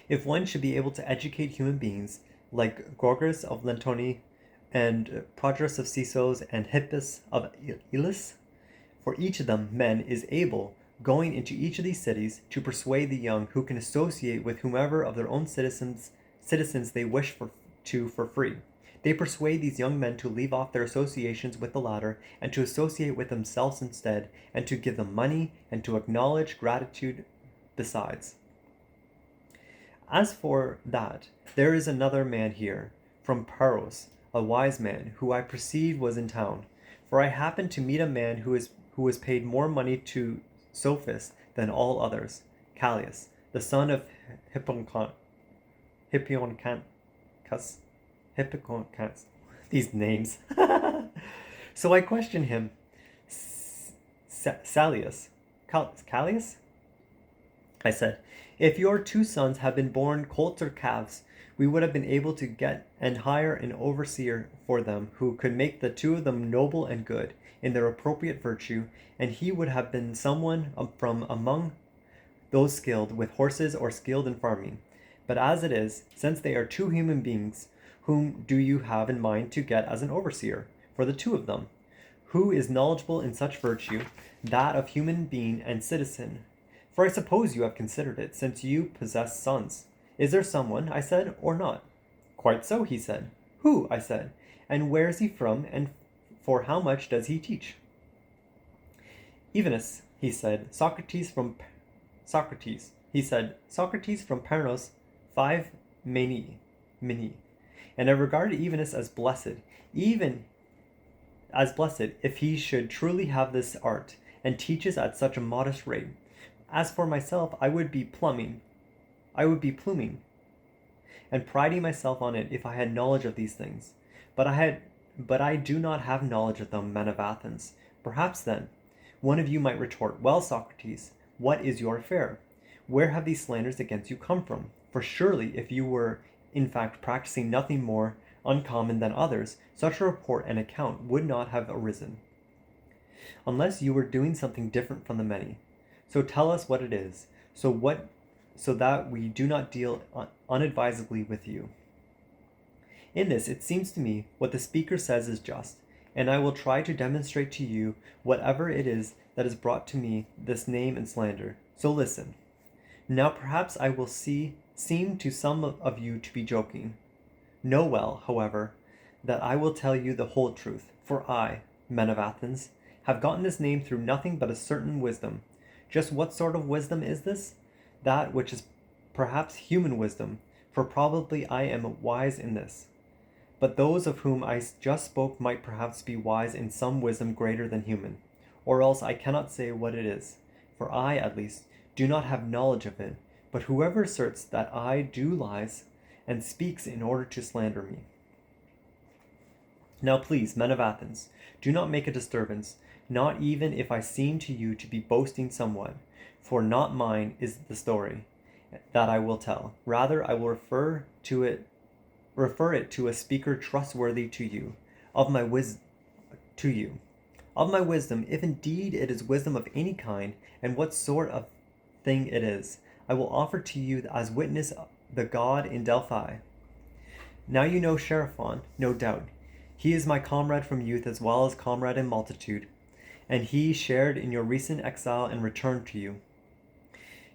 If one should be able to educate human beings, like Gorgias of Lentoni, and Prodrus of Sessos, and Hippus of Elis, for each of them men is able, going into each of these cities, to persuade the young who can associate with whomever of their own citizens they wish for free. They persuade these young men to leave off their associations with the latter, and to associate with themselves instead, and to give them money, and to acknowledge gratitude besides. As for that, there is another man here, from Paros, a wise man, who I perceived was in town. For I happened to meet a man who was paid more money to sophists than all others, Callias, the son of Hipponicus. These names. So I questioned him. Callias? I said, if your two sons had been born colts or calves, we would have been able to get and hire an overseer for them who could make the two of them noble and good in their appropriate virtue, and he would have been someone from among those skilled with horses or skilled in farming. But as it is, since they are two human beings whom do you have in mind to get as an overseer for the two of them? Who is knowledgeable in such virtue, that of human being and citizen? For I suppose you have considered it, since you possess sons. Is there someone, I said, or not? Quite so, he said. Who? I said. And where is he from, and for how much does he teach? Evenus, he said. Socrates from Parnos, 5 Mini. And I regard Evenus as blessed, even as blessed, if he should truly have this art, and teaches at such a modest rate. As for myself, I would be pluming, and priding myself on it if I had knowledge of these things. But I do not have knowledge of them, men of Athens. Perhaps then, one of you might retort, well, Socrates, what is your affair? Where have these slanders against you come from? For surely, if you were in fact practicing nothing more uncommon than others, such a report and account would not have arisen, unless you were doing something different from the many. So tell us what it is, so that we do not deal unadvisedly with you. In this, it seems to me, what the speaker says is just, and I will try to demonstrate to you whatever it is that has brought to me this name and slander. So listen. Now perhaps I will seem to some of you to be joking. Know well, however, that I will tell you the whole truth, for I, men of Athens, have gotten this name through nothing but a certain wisdom. Just what sort of wisdom is this? That which is perhaps human wisdom, for probably I am wise in this. But those of whom I just spoke might perhaps be wise in some wisdom greater than human, or else I cannot say what it is, for I, at least, do not have knowledge of it, but whoever asserts that I do lies, and speaks in order to slander me. Now please, men of Athens, do not make a disturbance, not even if I seem to you to be boasting somewhat, for not mine is the story that I will tell. Rather, I will refer it to a speaker trustworthy to you, of my wisdom, if indeed it is wisdom of any kind, and what sort of thing it is, I will offer to you as witness the god in Delphi. Now you know Sheraphon, no doubt. He is my comrade from youth as well as comrade in multitude, and he shared in your recent exile and returned to you.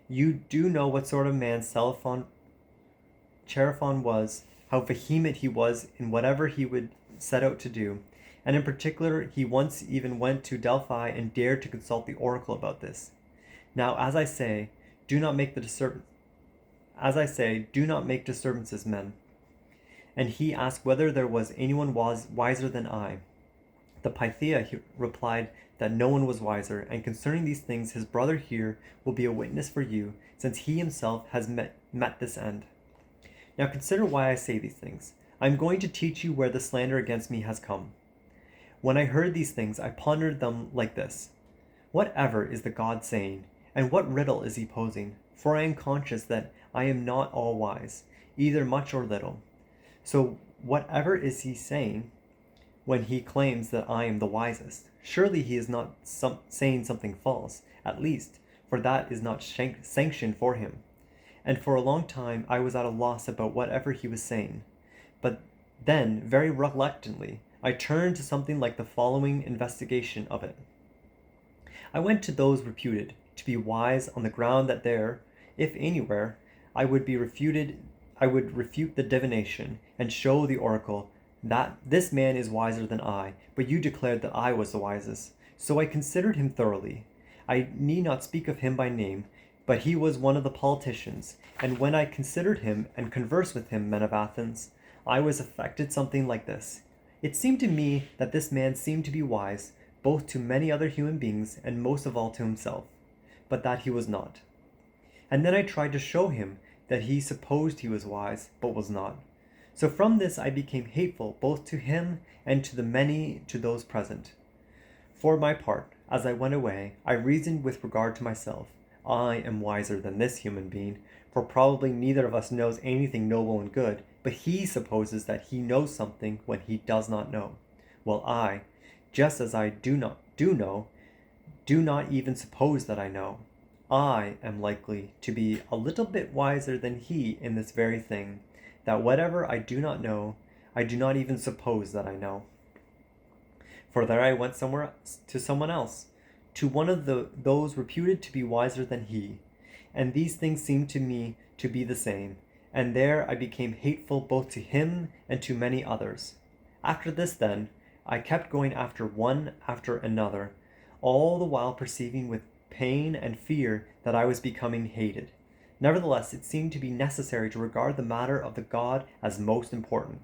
You do know what sort of man Cheraphon was, how vehement he was in whatever he would set out to do, and in particular he once even went to Delphi and dared to consult the oracle about this. Now, as I say, do not make disturbances, men. And he asked whether there was anyone wiser than I. The Pythia replied that no one was wiser, and concerning these things his brother here will be a witness for you, since he himself has met this end. Now consider why I say these things. I am going to teach you where the slander against me has come. When I heard these things, I pondered them like this. Whatever is the god saying, and what riddle is he posing? For I am conscious that I am not all wise, either much or little. So whatever is he saying when he claims that I am the wisest? Surely he is not saying something false, at least, for that is not sanctioned for him. And for a long time I was at a loss about whatever he was saying. But then, very reluctantly, I turned to something like the following investigation of it. I went to those reputed to be wise on the ground that there, if anywhere, I would refute the divination, and show the oracle that this man is wiser than I, but you declared that I was the wisest. So I considered him thoroughly. I need not speak of him by name, but he was one of the politicians, and when I considered him and conversed with him, men of Athens, I was affected something like this. It seemed to me that this man seemed to be wise, both to many other human beings, and most of all to himself, but that he was not. And then I tried to show him that he supposed he was wise, but was not. So from this I became hateful both to him and to the many, to those present. For my part, as I went away, I reasoned with regard to myself. I am wiser than this human being, for probably neither of us knows anything noble and good, but he supposes that he knows something when he does not know. While I, just as I do not even suppose that I know. I am likely to be a little bit wiser than he in this very thing, that whatever I do not know, I do not even suppose that I know. For there I went somewhere to someone else, to one of those reputed to be wiser than he, and these things seemed to me to be the same, and there I became hateful both to him and to many others. After this, then, I kept going after one after another, all the while perceiving with pain and fear that I was becoming hated. Nevertheless, it seemed to be necessary to regard the matter of the God as most important.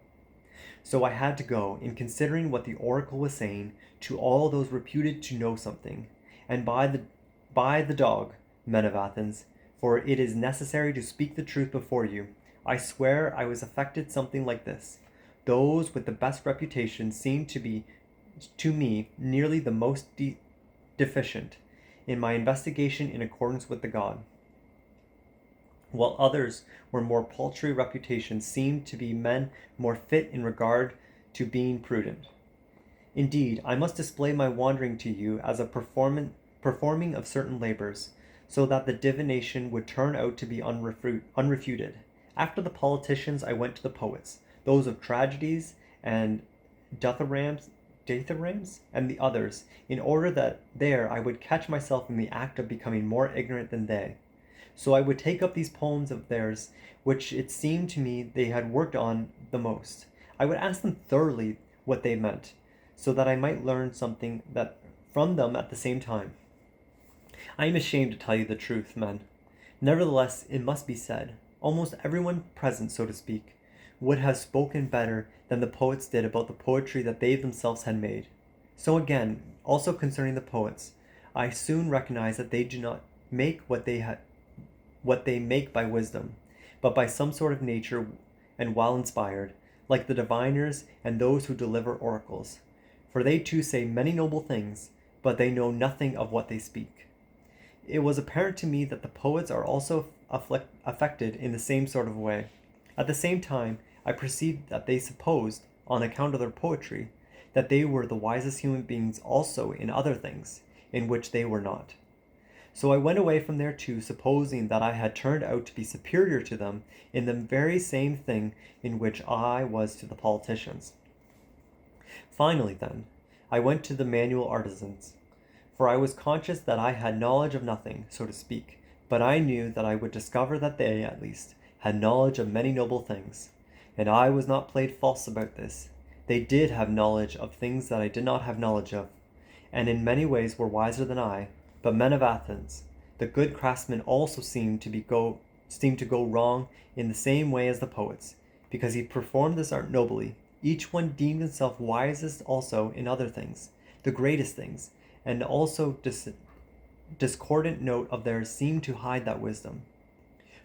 So I had to go, in considering what the oracle was saying, to all those reputed to know something, and by the dog, men of Athens, for it is necessary to speak the truth before you, I swear I was affected something like this. Those with the best reputation seemed to be to me nearly the most deficient in my investigation in accordance with the God, while others were more paltry reputations seemed to be men more fit in regard to being prudent. Indeed, I must display my wandering to you as a performing of certain labors, so that the divination would turn out to be unrefuted. After the politicians, I went to the poets, those of tragedies and Datharams, and the others, in order that there I would catch myself in the act of becoming more ignorant than they. So I would take up these poems of theirs, which it seemed to me they had worked on the most. I would ask them thoroughly what they meant, so that I might learn something that from them at the same time. I am ashamed to tell you the truth, men. Nevertheless, it must be said, almost everyone present, so to speak, would have spoken better than the poets did about the poetry that they themselves had made. So again, also concerning the poets, I soon recognized that they do not make what they make by wisdom, but by some sort of nature and while inspired, like the diviners and those who deliver oracles. For they too say many noble things, but they know nothing of what they speak. It was apparent to me that the poets are also affected in the same sort of way. At the same time, I perceived that they supposed, on account of their poetry, that they were the wisest human beings also in other things, in which they were not. So I went away from there too, supposing that I had turned out to be superior to them in the very same thing in which I was to the politicians. Finally, then, I went to the manual artisans, for I was conscious that I had knowledge of nothing, so to speak, but I knew that I would discover that they, at least, had knowledge of many noble things. And I was not played false about this. They did have knowledge of things that I did not have knowledge of, and in many ways were wiser than I. But men of Athens, the good craftsmen also seemed to go wrong in the same way as the poets, because he performed this art nobly. Each one deemed himself wisest also in other things, the greatest things, and also discordant note of theirs seemed to hide that wisdom.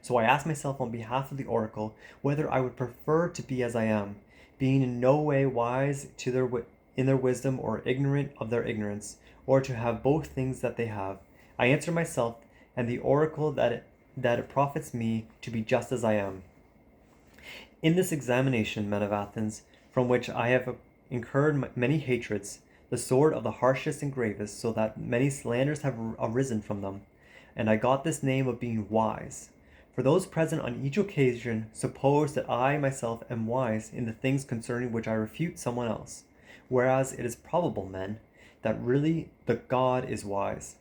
So I asked myself on behalf of the oracle whether I would prefer to be as I am, being in no way wise in their wisdom or ignorant of their ignorance, or to have both things that they have. I answer myself and the oracle that it profits me to be just as I am. In this examination, men of Athens, from which I have incurred many hatreds, the sword of the harshest and gravest, so that many slanders have arisen from them, and I got this name of being wise. For those present on each occasion suppose that I myself am wise in the things concerning which I refute someone else, whereas it is probable, men, that really the God is wise.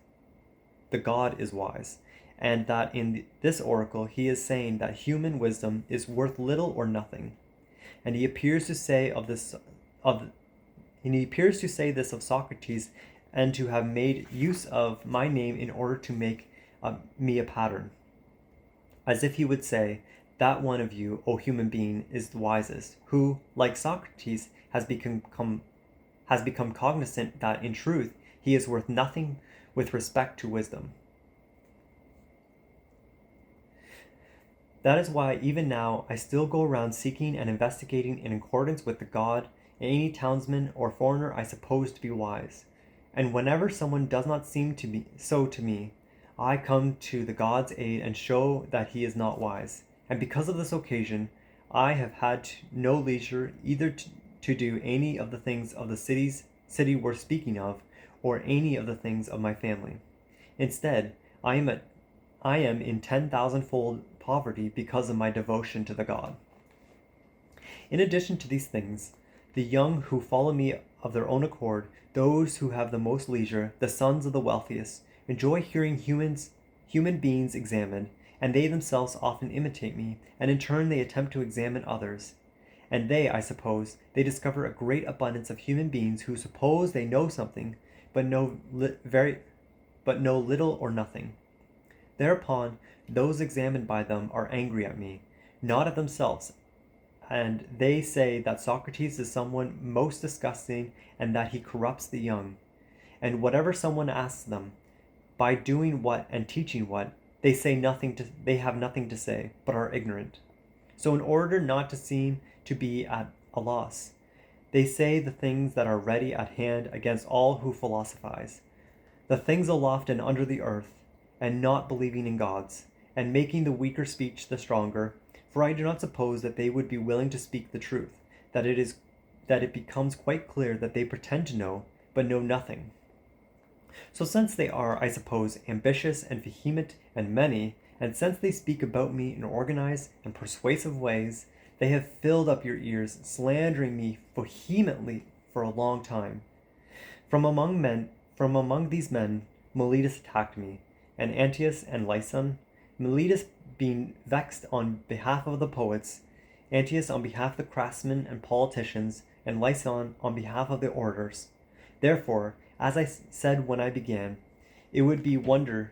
The God is wise, and that in this oracle he is saying that human wisdom is worth little or nothing. And he appears to say this of Socrates, and to have made use of my name in order to make me a pattern, as if he would say, that one of you, O human being, is the wisest, who, like Socrates, has become cognizant that in truth he is worth nothing with respect to wisdom. That is why even now I still go around seeking and investigating in accordance with the God any townsman or foreigner I suppose to be wise. And whenever someone does not seem to be so to me, I come to the God's aid and show that he is not wise. And because of this occasion, I have had no leisure either to do any of the things of the city worth speaking of, or any of the things of my family. Instead, I am in 10,000-fold poverty because of my devotion to the God. In addition to these things, the young who follow me of their own accord, those who have the most leisure, the sons of the wealthiest, enjoy hearing human beings examined, and they themselves often imitate me, and in turn they attempt to examine others. And I suppose, they discover a great abundance of human beings who suppose they know something, but know little or nothing. Thereupon, those examined by them are angry at me, not at themselves, and they say that Socrates is someone most disgusting and that he corrupts the young. And whatever someone asks them, by doing what and teaching what, they have nothing to say, but are ignorant. So in order not to seem to be at a loss, they say the things that are ready at hand against all who philosophize, the things aloft and under the earth, and not believing in gods, and making the weaker speech the stronger. For I do not suppose that they would be willing to speak the truth, that it becomes quite clear that they pretend to know, but know nothing. So since they are, I suppose, ambitious and vehement and many, and since they speak about me in organized and persuasive ways, they have filled up your ears, slandering me vehemently for a long time. From among these men, Meletus attacked me, and Antius and Lyson. Meletus being vexed on behalf of the poets, Antius on behalf of the craftsmen and politicians, and Lyson on behalf of the orators. Therefore, as I said when I began, it would be a wonder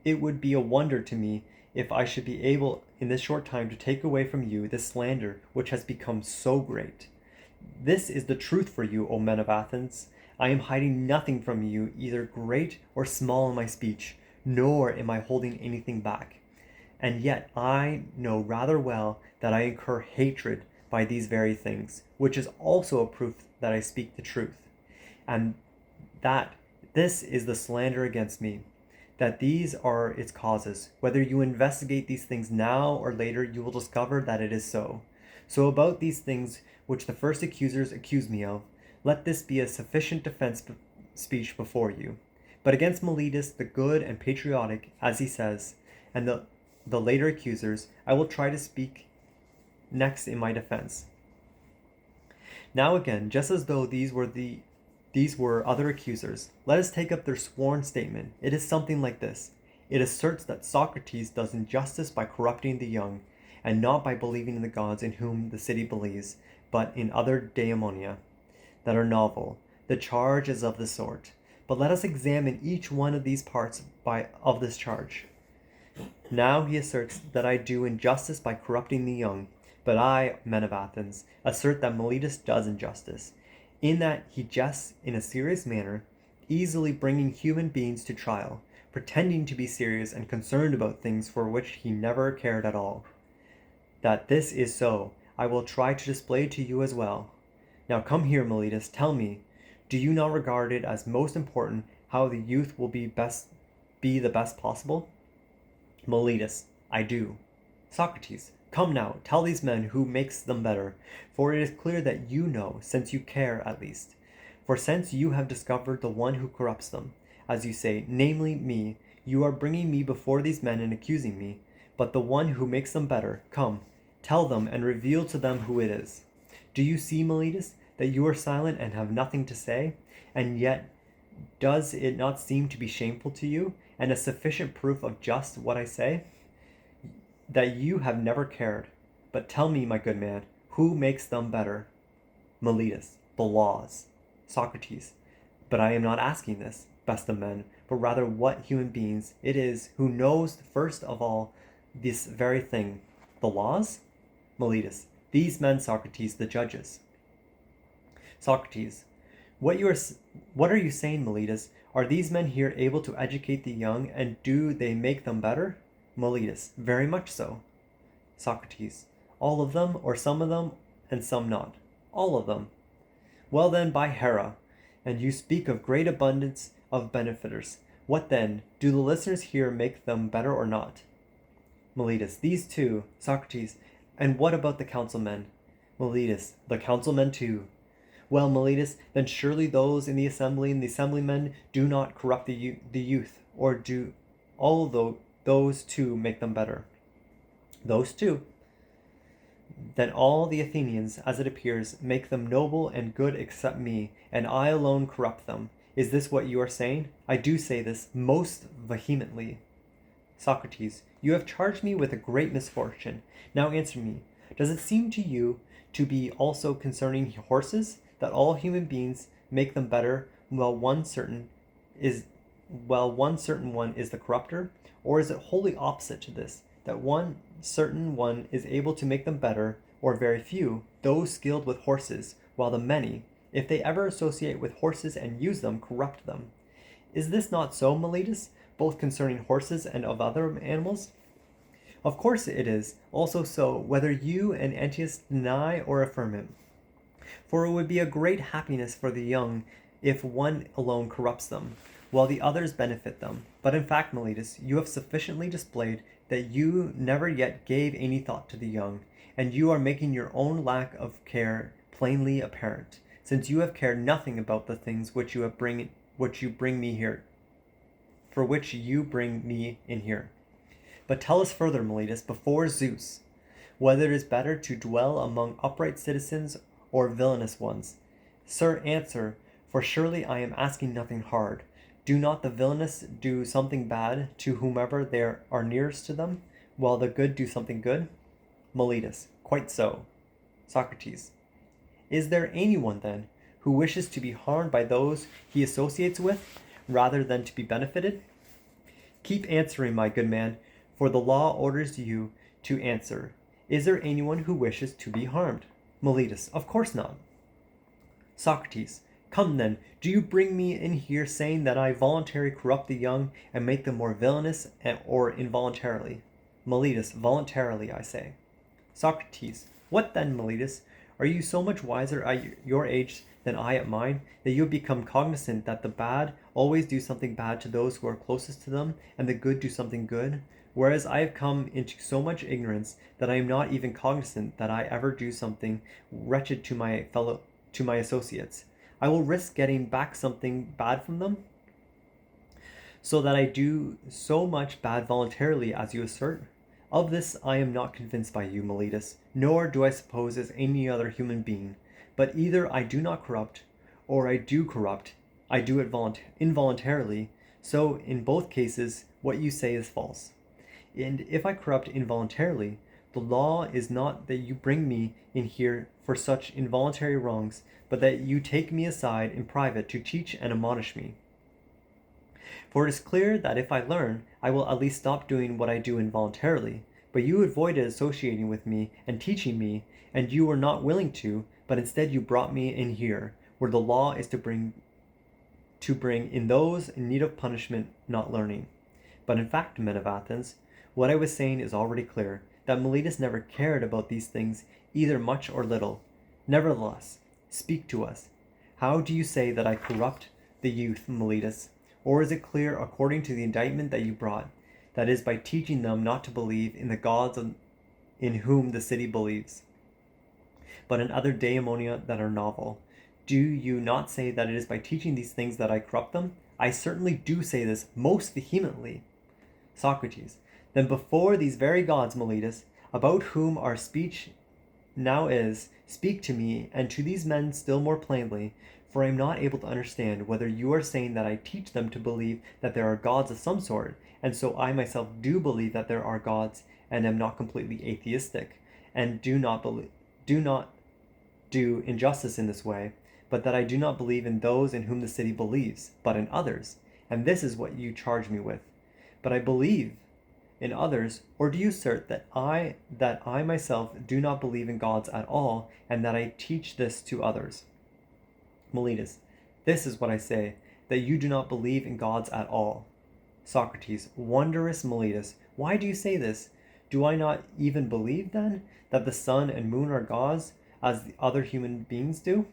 to me if I should be able in this short time to take away from you this slander which has become so great. This is the truth for you, O men of Athens. I am hiding nothing from you, either great or small in my speech, nor am I holding anything back. And yet I know rather well that I incur hatred by these very things, which is also a proof that I speak the truth, and that this is the slander against me, that these are its causes. Whether you investigate these things now or later, you will discover that it is so. So about these things which the first accusers accuse me of, let this be a sufficient defense speech before you. But against Meletus, the good and patriotic, as he says, and the later accusers, I will try to speak next in my defense. Now again, just as though these were other accusers, let us take up their sworn statement. It is something like this. It asserts that Socrates does injustice by corrupting the young, and not by believing in the gods in whom the city believes, but in other daemonia that are novel. The charge is of this sort. But let us examine each one of these parts of this charge. Now he asserts that I do injustice by corrupting the young, but I, men of Athens, assert that Meletus does injustice, in that he jests in a serious manner, easily bringing human beings to trial, pretending to be serious and concerned about things for which he never cared at all. That this is so, I will try to display to you as well. Now come here, Meletus, tell me, do you not regard it as most important how the youth will be the best possible? Meletus, I do. Socrates, come now, tell these men who makes them better, for it is clear that you know, since you care at least. For since you have discovered the one who corrupts them, as you say, namely me, you are bringing me before these men and accusing me. But the one who makes them better, come, tell them and reveal to them who it is. Do you see, Meletus, that you are silent and have nothing to say? And yet, does it not seem to be shameful to you, and a sufficient proof of just what I say? That you have never cared. But tell me, my good man, who makes them better? Meletus, the laws. Socrates, but I am not asking this, best of men, but rather what human beings it is who knows first of all this very thing, the laws? Meletus, these men, Socrates, the judges. Socrates, what are you saying, Meletus? Are these men here able to educate the young, and do they make them better? Meletus, very much so. Socrates, all of them, or some of them, and some not? All of them. Well then, by Hera, and you speak of great abundance of benefiters. What then, do the listeners here make them better or not? Meletus, these two. Socrates, and what about the councilmen? Meletus, the councilmen too. Well, Meletus, then surely those in the assembly and the assemblymen do not corrupt the youth, or do all those two make them better? Those two. Then all the Athenians, as it appears, make them noble and good except me, and I alone corrupt them. Is this what you are saying? I do say this most vehemently. Socrates, you have charged me with a great misfortune. Now answer me. Does it seem to you to be also concerning horses, that all human beings make them better, is one certain one is the corrupter? Or is it wholly opposite to this, that one certain one is able to make them better, or very few, those skilled with horses, while the many, if they ever associate with horses and use them, corrupt them? Is this not so, Meletus, both concerning horses and of other animals? Of course it is also so, whether you and Antius deny or affirm it. For it would be a great happiness for the young if one alone corrupts them, while the others benefit them. But in fact, Meletus, you have sufficiently displayed that you never yet gave any thought to the young, and you are making your own lack of care plainly apparent, since you have cared nothing about the things which you bring me here, for which you bring me in here. But tell us further, Meletus, before Zeus, whether it is better to dwell among upright citizens or villainous ones. Sir, answer, for surely I am asking nothing hard. Do not the villainous do something bad to whomever they are nearest to them, while the good do something good? Meletus, quite so. Socrates, is there anyone then who wishes to be harmed by those he associates with, rather than to be benefited? Keep answering, my good man, for the law orders you to answer. Is there anyone who wishes to be harmed? Meletus, of course not. Socrates, come then, do you bring me in here saying that I voluntarily corrupt the young and make them more villainous, or involuntarily? Meletus, voluntarily, I say. Socrates, what then, Meletus? Are you so much wiser at your age than I at mine, that you have become cognizant that the bad always do something bad to those who are closest to them, and the good do something good? Whereas I have come into so much ignorance that I am not even cognizant that I ever do something wretched to my associates. I will risk getting back something bad from them, so that I do so much bad voluntarily as you assert. Of this I am not convinced by you, Meletus, nor do I suppose as any other human being. But either I do not corrupt, or I do corrupt. I do it involuntarily. So in both cases, what you say is false. And if I corrupt involuntarily, the law is not that you bring me in here for such involuntary wrongs, but that you take me aside in private to teach and admonish me. For it is clear that if I learn, I will at least stop doing what I do involuntarily. But you avoided associating with me and teaching me, and you were not willing to, but instead you brought me in here, where the law is to bring in those in need of punishment, not learning. But in fact, men of Athens, what I was saying is already clear, that Meletus never cared about these things, either much or little. Nevertheless, speak to us. How do you say that I corrupt the youth, Meletus? Or is it clear, according to the indictment that you brought, that is by teaching them not to believe in the gods in whom the city believes, but in other daemonia that are novel? Do you not say that it is by teaching these things that I corrupt them? I certainly do say this most vehemently. Socrates, then before these very gods, Meletus, about whom our speech now is, speak to me and to these men still more plainly, for I am not able to understand whether you are saying that I teach them to believe that there are gods of some sort, and so I myself do believe that there are gods and am not completely atheistic, and do not do injustice in this way, but that I do not believe in those in whom the city believes, but in others, and this is what you charge me with. But I believe in others, or do you assert that I myself do not believe in gods at all, and that I teach this to others? Meletus, this is what I say, that you do not believe in gods at all. Socrates, wondrous Meletus, why do you say this? Do I not even believe, then, that the sun and moon are gods, as the other human beings do?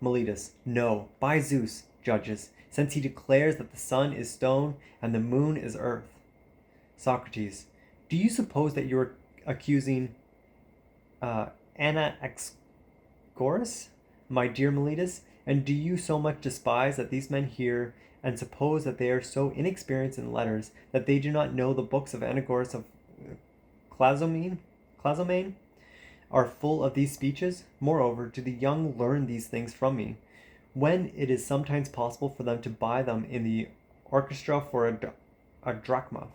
Meletus, no, by Zeus, judges, since he declares that the sun is stone and the moon is earth. Socrates, do you suppose that you are accusing Anaxagoras, my dear Meletus? And do you so much despise that these men hear and suppose that they are so inexperienced in letters that they do not know the books of Anaxagoras of Clazomenae? are full of these speeches? Moreover, do the young learn these things from me, when it is sometimes possible for them to buy them in the orchestra for a drachma?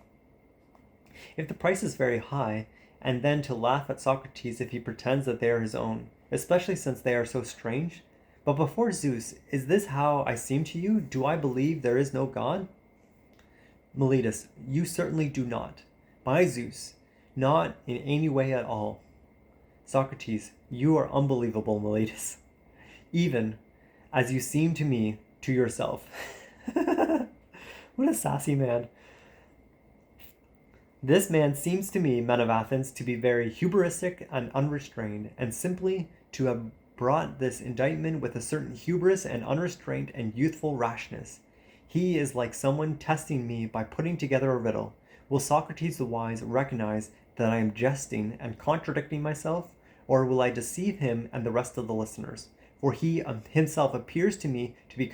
If the price is very high, and then to laugh at Socrates if he pretends that they are his own, especially since they are so strange? But before Zeus, is this how I seem to you? Do I believe there is no God? Meletus, you certainly do not. By Zeus, not in any way at all. Socrates, you are unbelievable, Meletus, even as you seem to me, to yourself. What a sassy man. This man seems to me, men of Athens, to be very hubristic and unrestrained, and simply to have brought this indictment with a certain hubris and unrestraint and youthful rashness. He is like someone testing me by putting together a riddle. Will Socrates the wise recognize that I am jesting and contradicting myself, or will I deceive him and the rest of the listeners? For he himself appears to me to be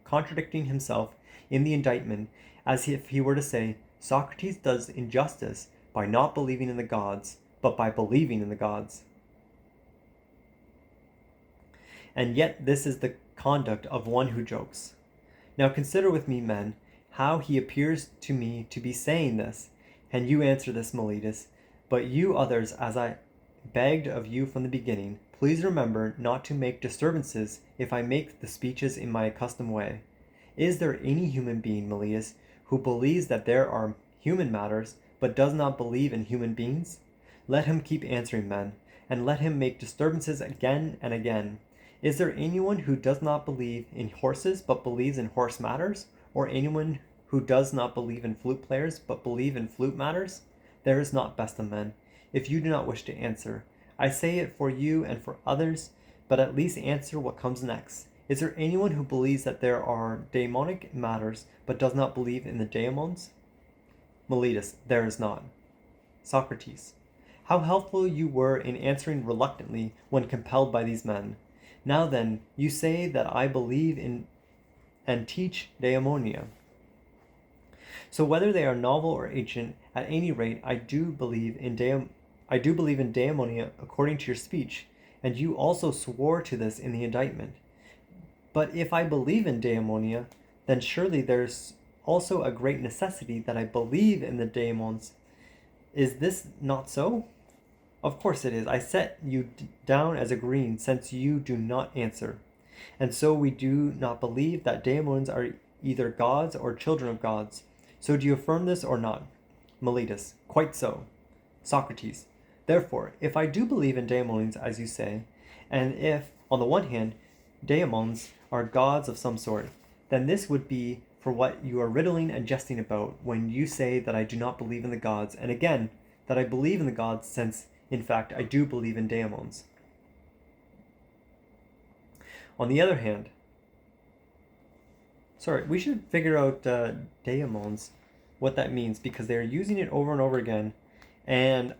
contradicting himself in the indictment, as if he were to say, Socrates does injustice by not believing in the gods, but by believing in the gods. And yet this is the conduct of one who jokes. Now consider with me, men, how he appears to me to be saying this, and you answer this, Meletus. But you others, as I begged of you from the beginning, please remember not to make disturbances if I make the speeches in my accustomed way. Is there any human being, Meletus, who believes that there are human matters, but does not believe in human beings? Let him keep answering, men, and let him make disturbances again and again. Is there anyone who does not believe in horses, but believes in horse matters? Or anyone who does not believe in flute players, but believe in flute matters? There is not, best of men, if you do not wish to answer. I say it for you and for others, but at least answer what comes next. Is there anyone who believes that there are daemonic matters, but does not believe in the daemons? Meletus, there is not. Socrates, how helpful you were in answering reluctantly when compelled by these men. Now then, you say that I believe in and teach daemonia. So whether they are novel or ancient, at any rate, I do believe in daemonia according to your speech, and you also swore to this in the indictment. But if I believe in daemonia, then surely there's also a great necessity that I believe in the daemons. Is this not so? Of course it is. I set you down as agreeing, since you do not answer. And so we do not believe that daemons are either gods or children of gods. So do you affirm this or not? Meletus, quite so. Socrates, therefore, if I do believe in daemons, as you say, and if, on the one hand, daemons are gods of some sort, then this would be for what you are riddling and jesting about when you say that I do not believe in the gods, and again, that I believe in the gods, since, in fact, I do believe in daemons. On the other hand, we should figure out daemons, what that means, because they're using it over and over again, and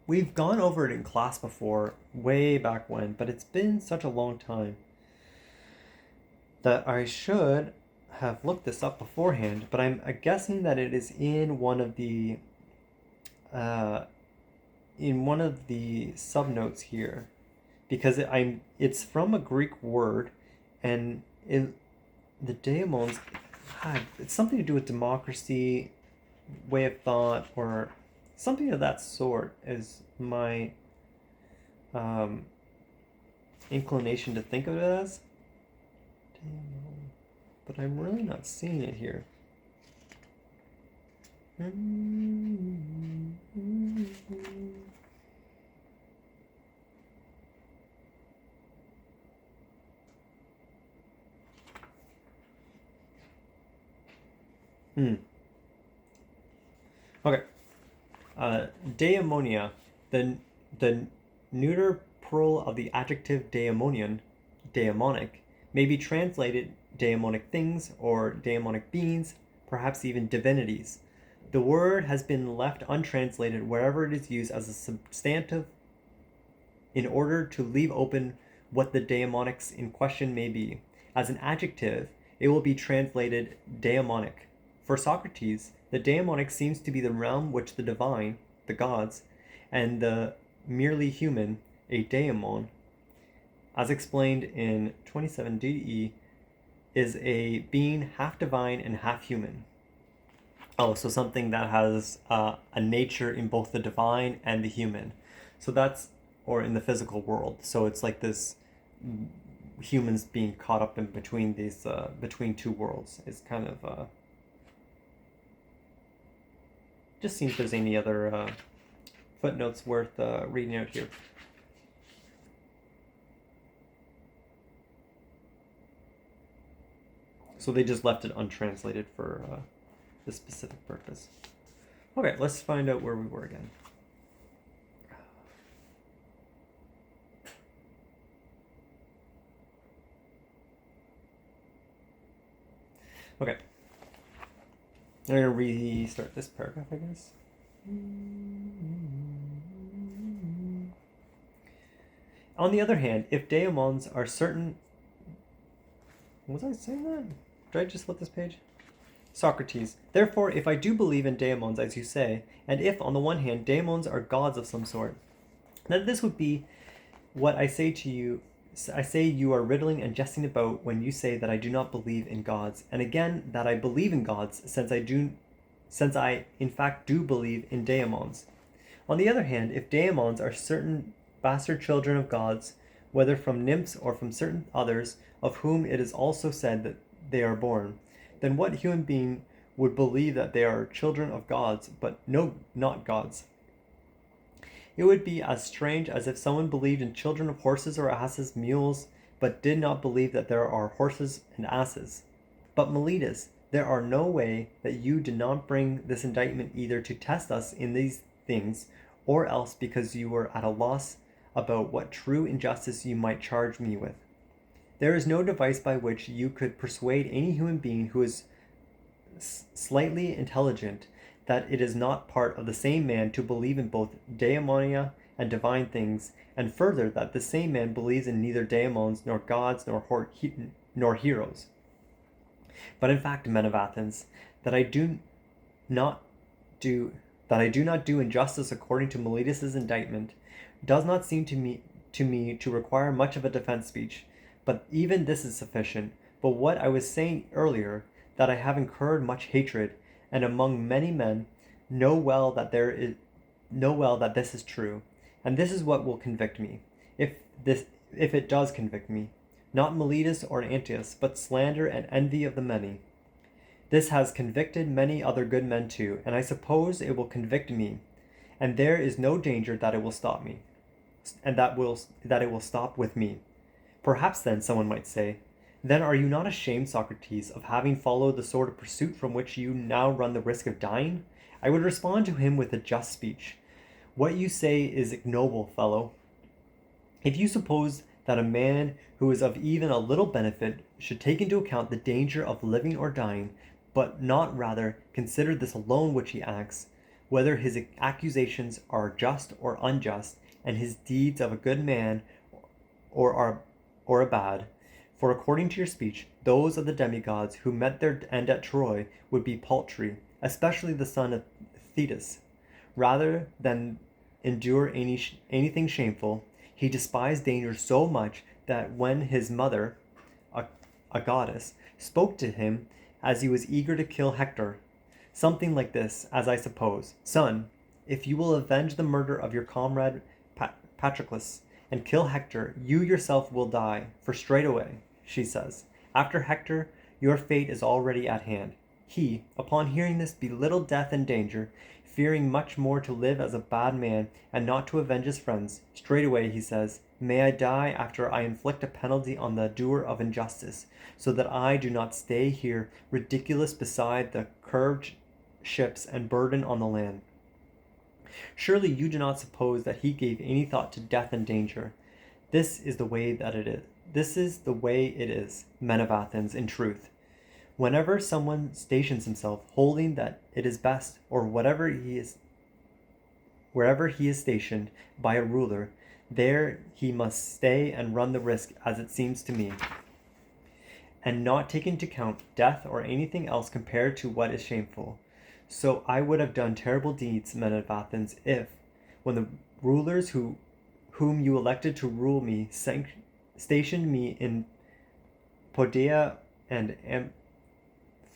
we've gone over it in class before, way back when, but it's been such a long time that I should have looked this up beforehand, but I'm guessing that it is in one of the subnotes here, because it's from a Greek word, and the daemons, it's something to do with democracy, way of thought, or something of that sort is my inclination to think of it as. But I'm really not seeing it here. Okay. Daemonia, the neuter plural of the adjective daemonian, daemonic, may be translated daemonic things or daemonic beings, perhaps even divinities. The word has been left untranslated wherever it is used as a substantive in order to leave open what the daemonics in question may be. As an adjective, it will be translated daemonic. For Socrates, the daemonic seems to be the realm which the divine, the gods, and the merely human, a daemon, as explained in 27 DE, is a being half divine and half human. Oh, so something that has a nature in both the divine and the human. So that's, or in the physical world. So it's like this humans being caught up in between these, between two worlds. It's kind of, just see if there's any other footnotes worth reading out here. So they just left it untranslated for this specific purpose. Okay, let's find out where we were again. Okay. I'm going to restart this paragraph, I guess. On the other hand, if daemons are certain... Was I saying that? Did I just flip this page? Socrates. Therefore, if I do believe in daemons, as you say, and if, on the one hand, daemons are gods of some sort, then this would be what I say to you. I say you are riddling and jesting about when you say that I do not believe in gods, and again that I believe in gods, since I in fact do believe in daemons. On the other hand, if daemons are certain bastard children of gods, whether from nymphs or from certain others, of whom it is also said that they are born, then what human being would believe that they are children of gods, but no, not gods? It would be as strange as if someone believed in children of horses or asses, mules, but did not believe that there are horses and asses. But Meletus, there are no way that you did not bring this indictment either to test us in these things, or else because you were at a loss about what true injustice you might charge me with. There is no device by which you could persuade any human being who is slightly intelligent that it is not part of the same man to believe in both daemonia and divine things, and further that the same man believes in neither daemons nor gods nor heroes. But in fact, men of Athens, that I do not do injustice according to Meletus's indictment, does not seem to me to require much of a defense speech. But even this is sufficient. But what I was saying earlier, that I have incurred much hatred, and among many men know well that this is true, and this is what will convict me, if it does convict me, not Meletus or Antius, but slander and envy of the many. This has convicted many other good men too, and I suppose it will convict me, and there is no danger that it will stop me, and that it will stop with me. Perhaps then, someone might say, then are you not ashamed, Socrates, of having followed the sort of pursuit from which you now run the risk of dying? I would respond to him with a just speech. What you say is ignoble, fellow. If you suppose that a man who is of even a little benefit should take into account the danger of living or dying, but not rather consider this alone which he acts, whether his accusations are just or unjust, and his deeds of a good man or a bad, for according to your speech, those of the demigods who met their end at Troy would be paltry, especially the son of Thetis. Rather than endure anything shameful, he despised danger so much that when his mother, a goddess, spoke to him as he was eager to kill Hector, something like this, as I suppose: Son, if you will avenge the murder of your comrade Patroclus and kill Hector, you yourself will die, for straightway, she says, after Hector, your fate is already at hand. He, upon hearing this, belittled death and danger, fearing much more to live as a bad man and not to avenge his friends. Straightway, he says, may I die after I inflict a penalty on the doer of injustice, so that I do not stay here ridiculous beside the curved ships and burden on the land. Surely you do not suppose that he gave any thought to death and danger. This is the way that it is. This is the way it is, men of Athens, in truth. Whenever someone stations himself, holding that it is best, or wherever he is stationed by a ruler, there he must stay and run the risk, as it seems to me, and not take into account death or anything else compared to what is shameful. So I would have done terrible deeds, men of Athens, if, when rulers whom you elected to rule me stationed me in Podea and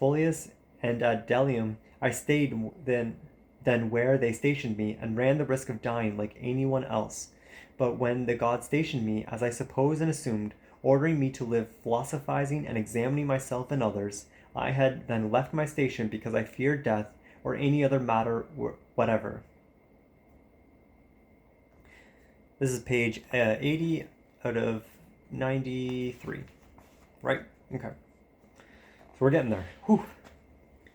Amphipolis and at Delium. I stayed then where they stationed me, and ran the risk of dying like anyone else. But when the gods stationed me, as I supposed and assumed, ordering me to live philosophizing and examining myself and others, I had then left my station because I feared death or any other matter whatever. This is page 80 out of 93. Right? Okay. So we're getting there. Whew.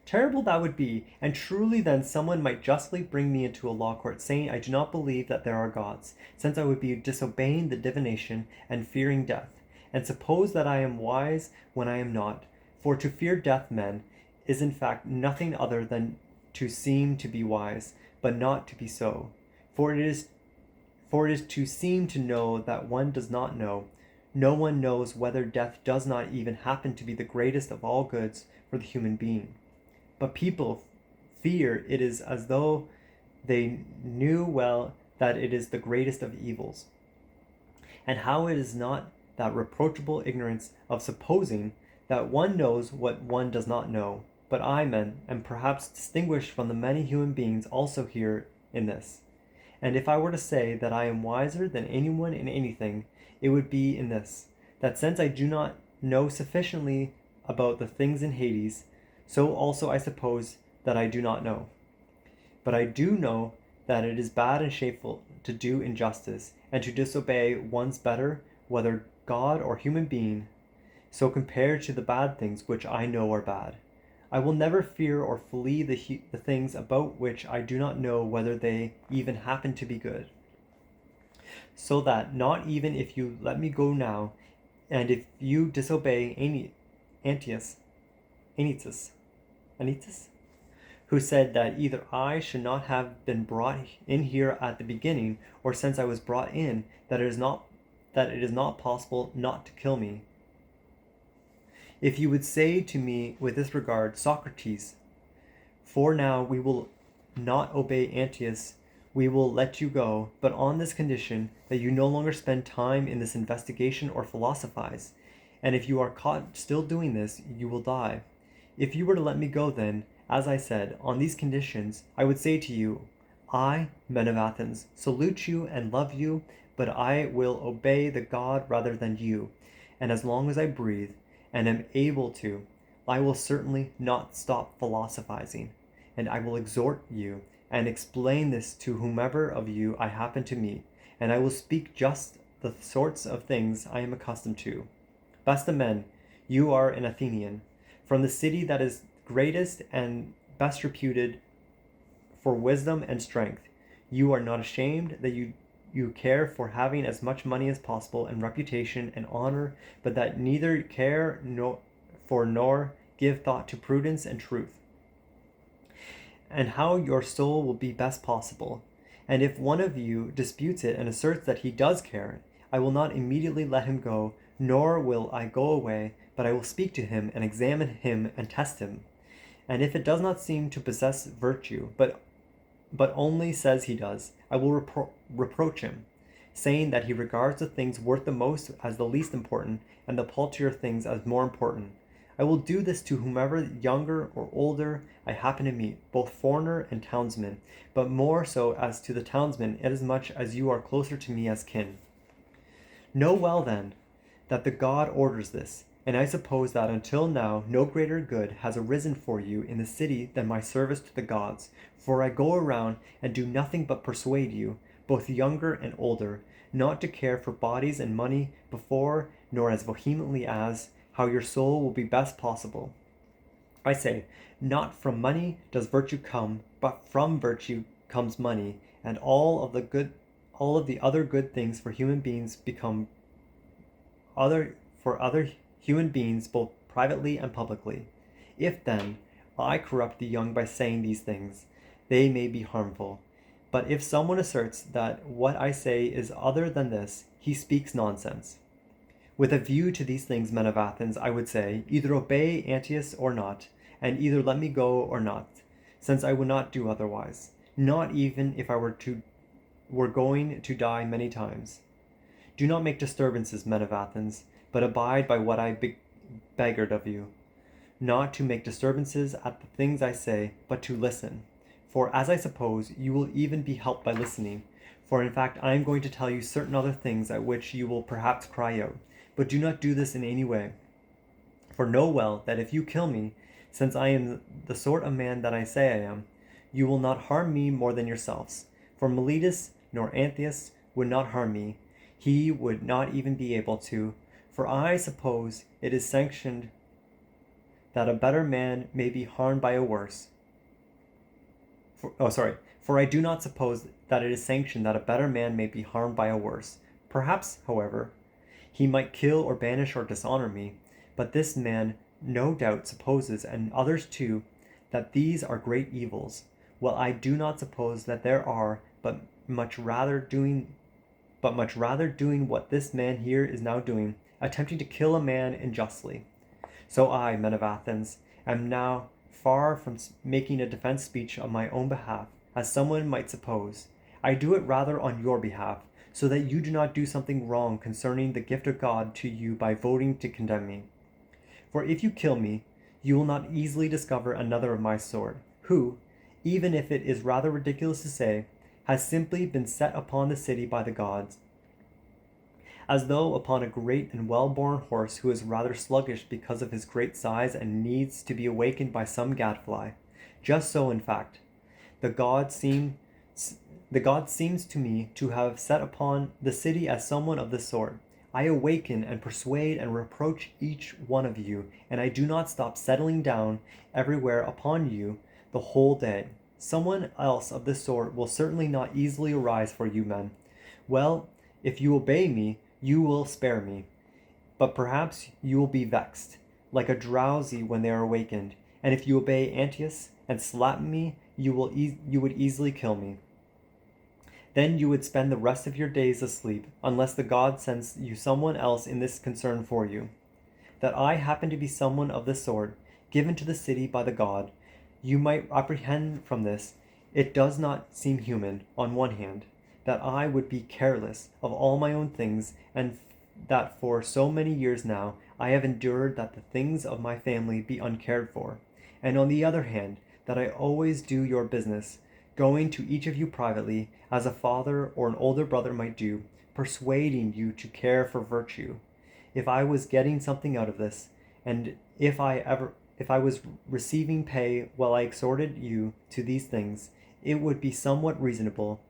Terrible that would be, and truly then someone might justly bring me into a law court, saying I do not believe that there are gods, since I would be disobeying the divination and fearing death. And suppose that I am wise when I am not. For to fear death, men, is in fact nothing other than to seem to be wise, but not to be so. For it is to seem to know that one does not know. No one knows whether death does not even happen to be the greatest of all goods for the human being. But people fear it is as though they knew well that it is the greatest of evils. And how it is not that reproachable ignorance of supposing that one knows what one does not know. But I, men, am perhaps distinguished from the many human beings also here in this. And if I were to say that I am wiser than anyone in anything, it would be in this, that since I do not know sufficiently about the things in Hades, so also I suppose that I do not know. But I do know that it is bad and shameful to do injustice, and to disobey one's better, whether God or human being, so compared to the bad things which I know are bad. I will never fear or flee the things about which I do not know whether they even happen to be good. So that not even if you let me go now, and if you disobey Anytus, who said that either I should not have been brought in here at the beginning, or since I was brought in, that it is not possible not to kill me. If you would say to me with this regard, Socrates, for now we will not obey Anytus, we will let you go, but on this condition, that you no longer spend time in this investigation or philosophize. And if you are caught still doing this, you will die. If you were to let me go then, as I said, on these conditions, I would say to you, I, men of Athens, salute you and love you, but I will obey the god rather than you. And as long as I breathe and am able to, I will certainly not stop philosophizing. And I will exhort you and explain this to whomever of you I happen to meet, and I will speak just the sorts of things I am accustomed to. Best of men, you are an Athenian, from the city that is greatest and best reputed for wisdom and strength. You are not ashamed that you care for having as much money as possible and reputation and honor, but that neither care nor give thought to prudence and truth, and how your soul will be best possible. And if one of you disputes it and asserts that he does care, I will not immediately let him go, nor will I go away, but I will speak to him and examine him and test him. And if it does not seem to possess virtue, but only says he does, I will reproach him, saying that he regards the things worth the most as the least important, and the paltrier things as more important. I will do this to whomever, younger or older, I happen to meet, both foreigner and townsman, but more so as to the townsman, inasmuch as you are closer to me as kin. Know well, then, that the god orders this, and I suppose that until now no greater good has arisen for you in the city than my service to the gods, for I go around and do nothing but persuade you, both younger and older, not to care for bodies and money before, nor as vehemently as, how your soul will be best possible. I say, not from money does virtue come, but from virtue comes money, and all of the other good things for human beings become for other human beings both privately and publicly. If then I corrupt the young by saying these things, they may be harmful. But if someone asserts that what I say is other than this, he speaks nonsense. With a view to these things, men of Athens, I would say, either obey Anytus or not, and either let me go or not, since I would not do otherwise, not even if I were were going to die many times. Do not make disturbances, men of Athens, but abide by what I beggared of you. Not to make disturbances at the things I say, but to listen. For as I suppose, you will even be helped by listening. For in fact, I am going to tell you certain other things at which you will perhaps cry out. But do not do this in any way. For know well that if you kill me, since I am the sort of man that I say I am, you will not harm me more than yourselves. For Meletus nor Anthias would not harm me. He would not even be able to. For I suppose it is sanctioned that a better man may be harmed by a worse. For I do not suppose that it is sanctioned that a better man may be harmed by a worse. Perhaps, however, he might kill or banish or dishonor me. But this man no doubt supposes, and others too, that these are great evils. Well, I do not suppose that there are, but much rather doing what this man here is now doing, attempting to kill a man unjustly. So I, men of Athens, am now far from making a defense speech on my own behalf, as someone might suppose. I do it rather on your behalf, so that you do not do something wrong concerning the gift of God to you by voting to condemn me. For if you kill me, you will not easily discover another of my sort, who, even if it is rather ridiculous to say, has simply been set upon the city by the gods, as though upon a great and well-born horse who is rather sluggish because of his great size and needs to be awakened by some gadfly. Just so, in fact, the god seems to me to have set upon the city as someone of this sort. I awaken and persuade and reproach each one of you, and I do not stop settling down everywhere upon you the whole day. Someone else of this sort will certainly not easily arise for you men. Well, if you obey me, you will spare me. But perhaps you will be vexed, like a drowsy when they are awakened. And if you obey Antiochus and slap me, you would easily kill me. Then you would spend the rest of your days asleep, unless the god sends you someone else in this concern for you. That I happen to be someone of this sort, given to the city by the god, you might apprehend from this. It does not seem human, on one hand, that I would be careless of all my own things, and that for so many years now I have endured that the things of my family be uncared for, and on the other hand, that I always do your business, going to each of you privately, as a father or an older brother might do, persuading you to care for virtue. If I was getting something out of this, and if I was receiving pay while I exhorted you to these things, it would be somewhat reasonable.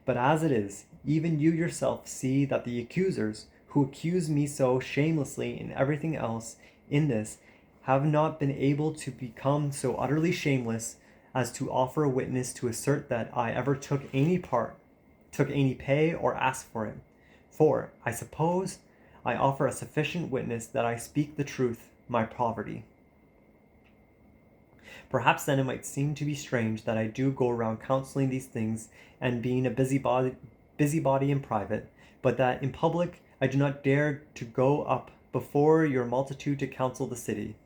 But as it is, even you yourself see that the accusers, who accuse me so shamelessly in everything else in this, have not been able to become so utterly shameless as to offer a witness to assert that I ever took any pay, or asked for it. For, I suppose, I offer a sufficient witness that I speak the truth, my poverty. Perhaps then it might seem to be strange that I do go around counseling these things and being a busybody in private, but that in public I do not dare to go up before your multitude to counsel the city.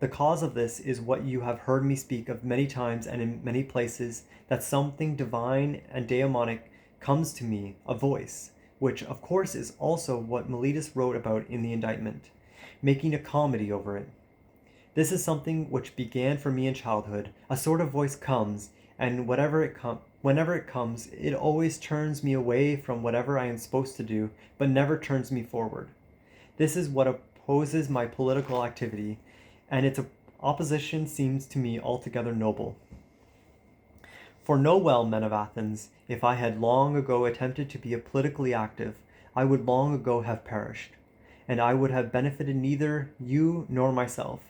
The cause of this is what you have heard me speak of many times and in many places, that something divine and daemonic comes to me, a voice, which of course is also what Meletus wrote about in the indictment, making a comedy over it. This is something which began for me in childhood. A sort of voice comes, and whenever it comes, it always turns me away from whatever I am supposed to do, but never turns me forward. This is what opposes my political activity, and its opposition seems to me altogether noble. For know well, men of Athens, if I had long ago attempted to be politically active, I would long ago have perished, and I would have benefited neither you nor myself.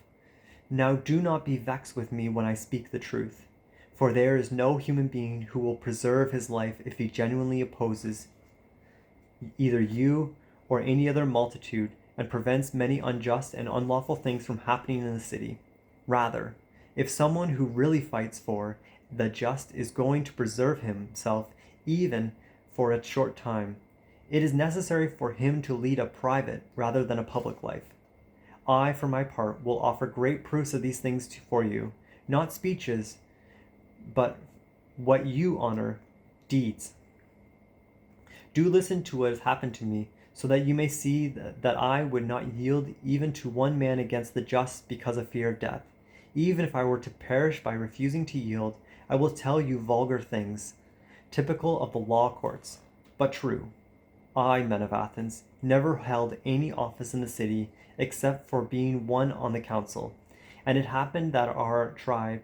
Now do not be vexed with me when I speak the truth, for there is no human being who will preserve his life if he genuinely opposes either you or any other multitude, and prevents many unjust and unlawful things from happening in the city. Rather, if someone who really fights for the just is going to preserve himself even for a short time, it is necessary for him to lead a private rather than a public life. I, for my part, will offer great proofs of these things for you, not speeches, but what you honor, deeds. Do listen to what has happened to me, so that you may see that I would not yield even to one man against the just because of fear of death. Even if I were to perish by refusing to yield, I will tell you vulgar things, typical of the law courts, but true. I, men of Athens, never held any office in the city except for being one on the council. And it happened that our tribe,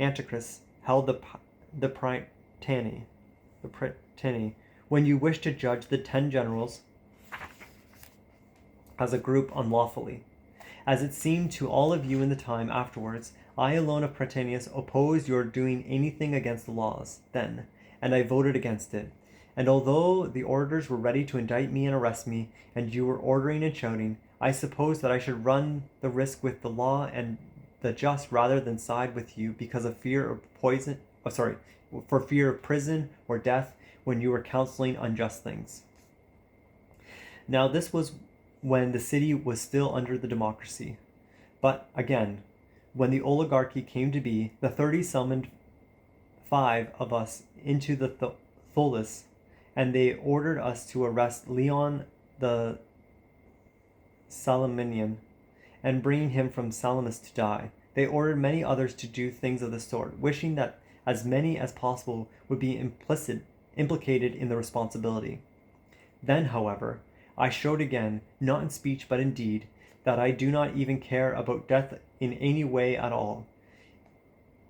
Antichrist, held the Prytany, when you wished to judge the 10 generals as a group unlawfully. As it seemed to all of you in the time afterwards, I alone of Prytanis opposed your doing anything against the laws then, and I voted against it. And although the orators were ready to indict me and arrest me, and you were ordering and shouting, I supposed that I should run the risk with the law and the just rather than side with you because of fear of for fear of prison or death when you were counseling unjust things. Now this was when the city was still under the democracy. But again, when the oligarchy came to be, the 30 summoned 5 of us into the Tholis, and they ordered us to arrest Leon the Salaminian and bring him from Salamis to die. They ordered many others to do things of the sort, wishing that as many as possible would be implicated in the responsibility. Then, however, I showed again, not in speech but in deed, that I do not even care about death in any way at all.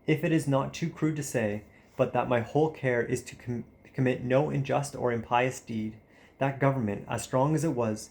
If it is not too crude to say, but that my whole care is to commit no unjust or impious deed, that government, as strong as it was,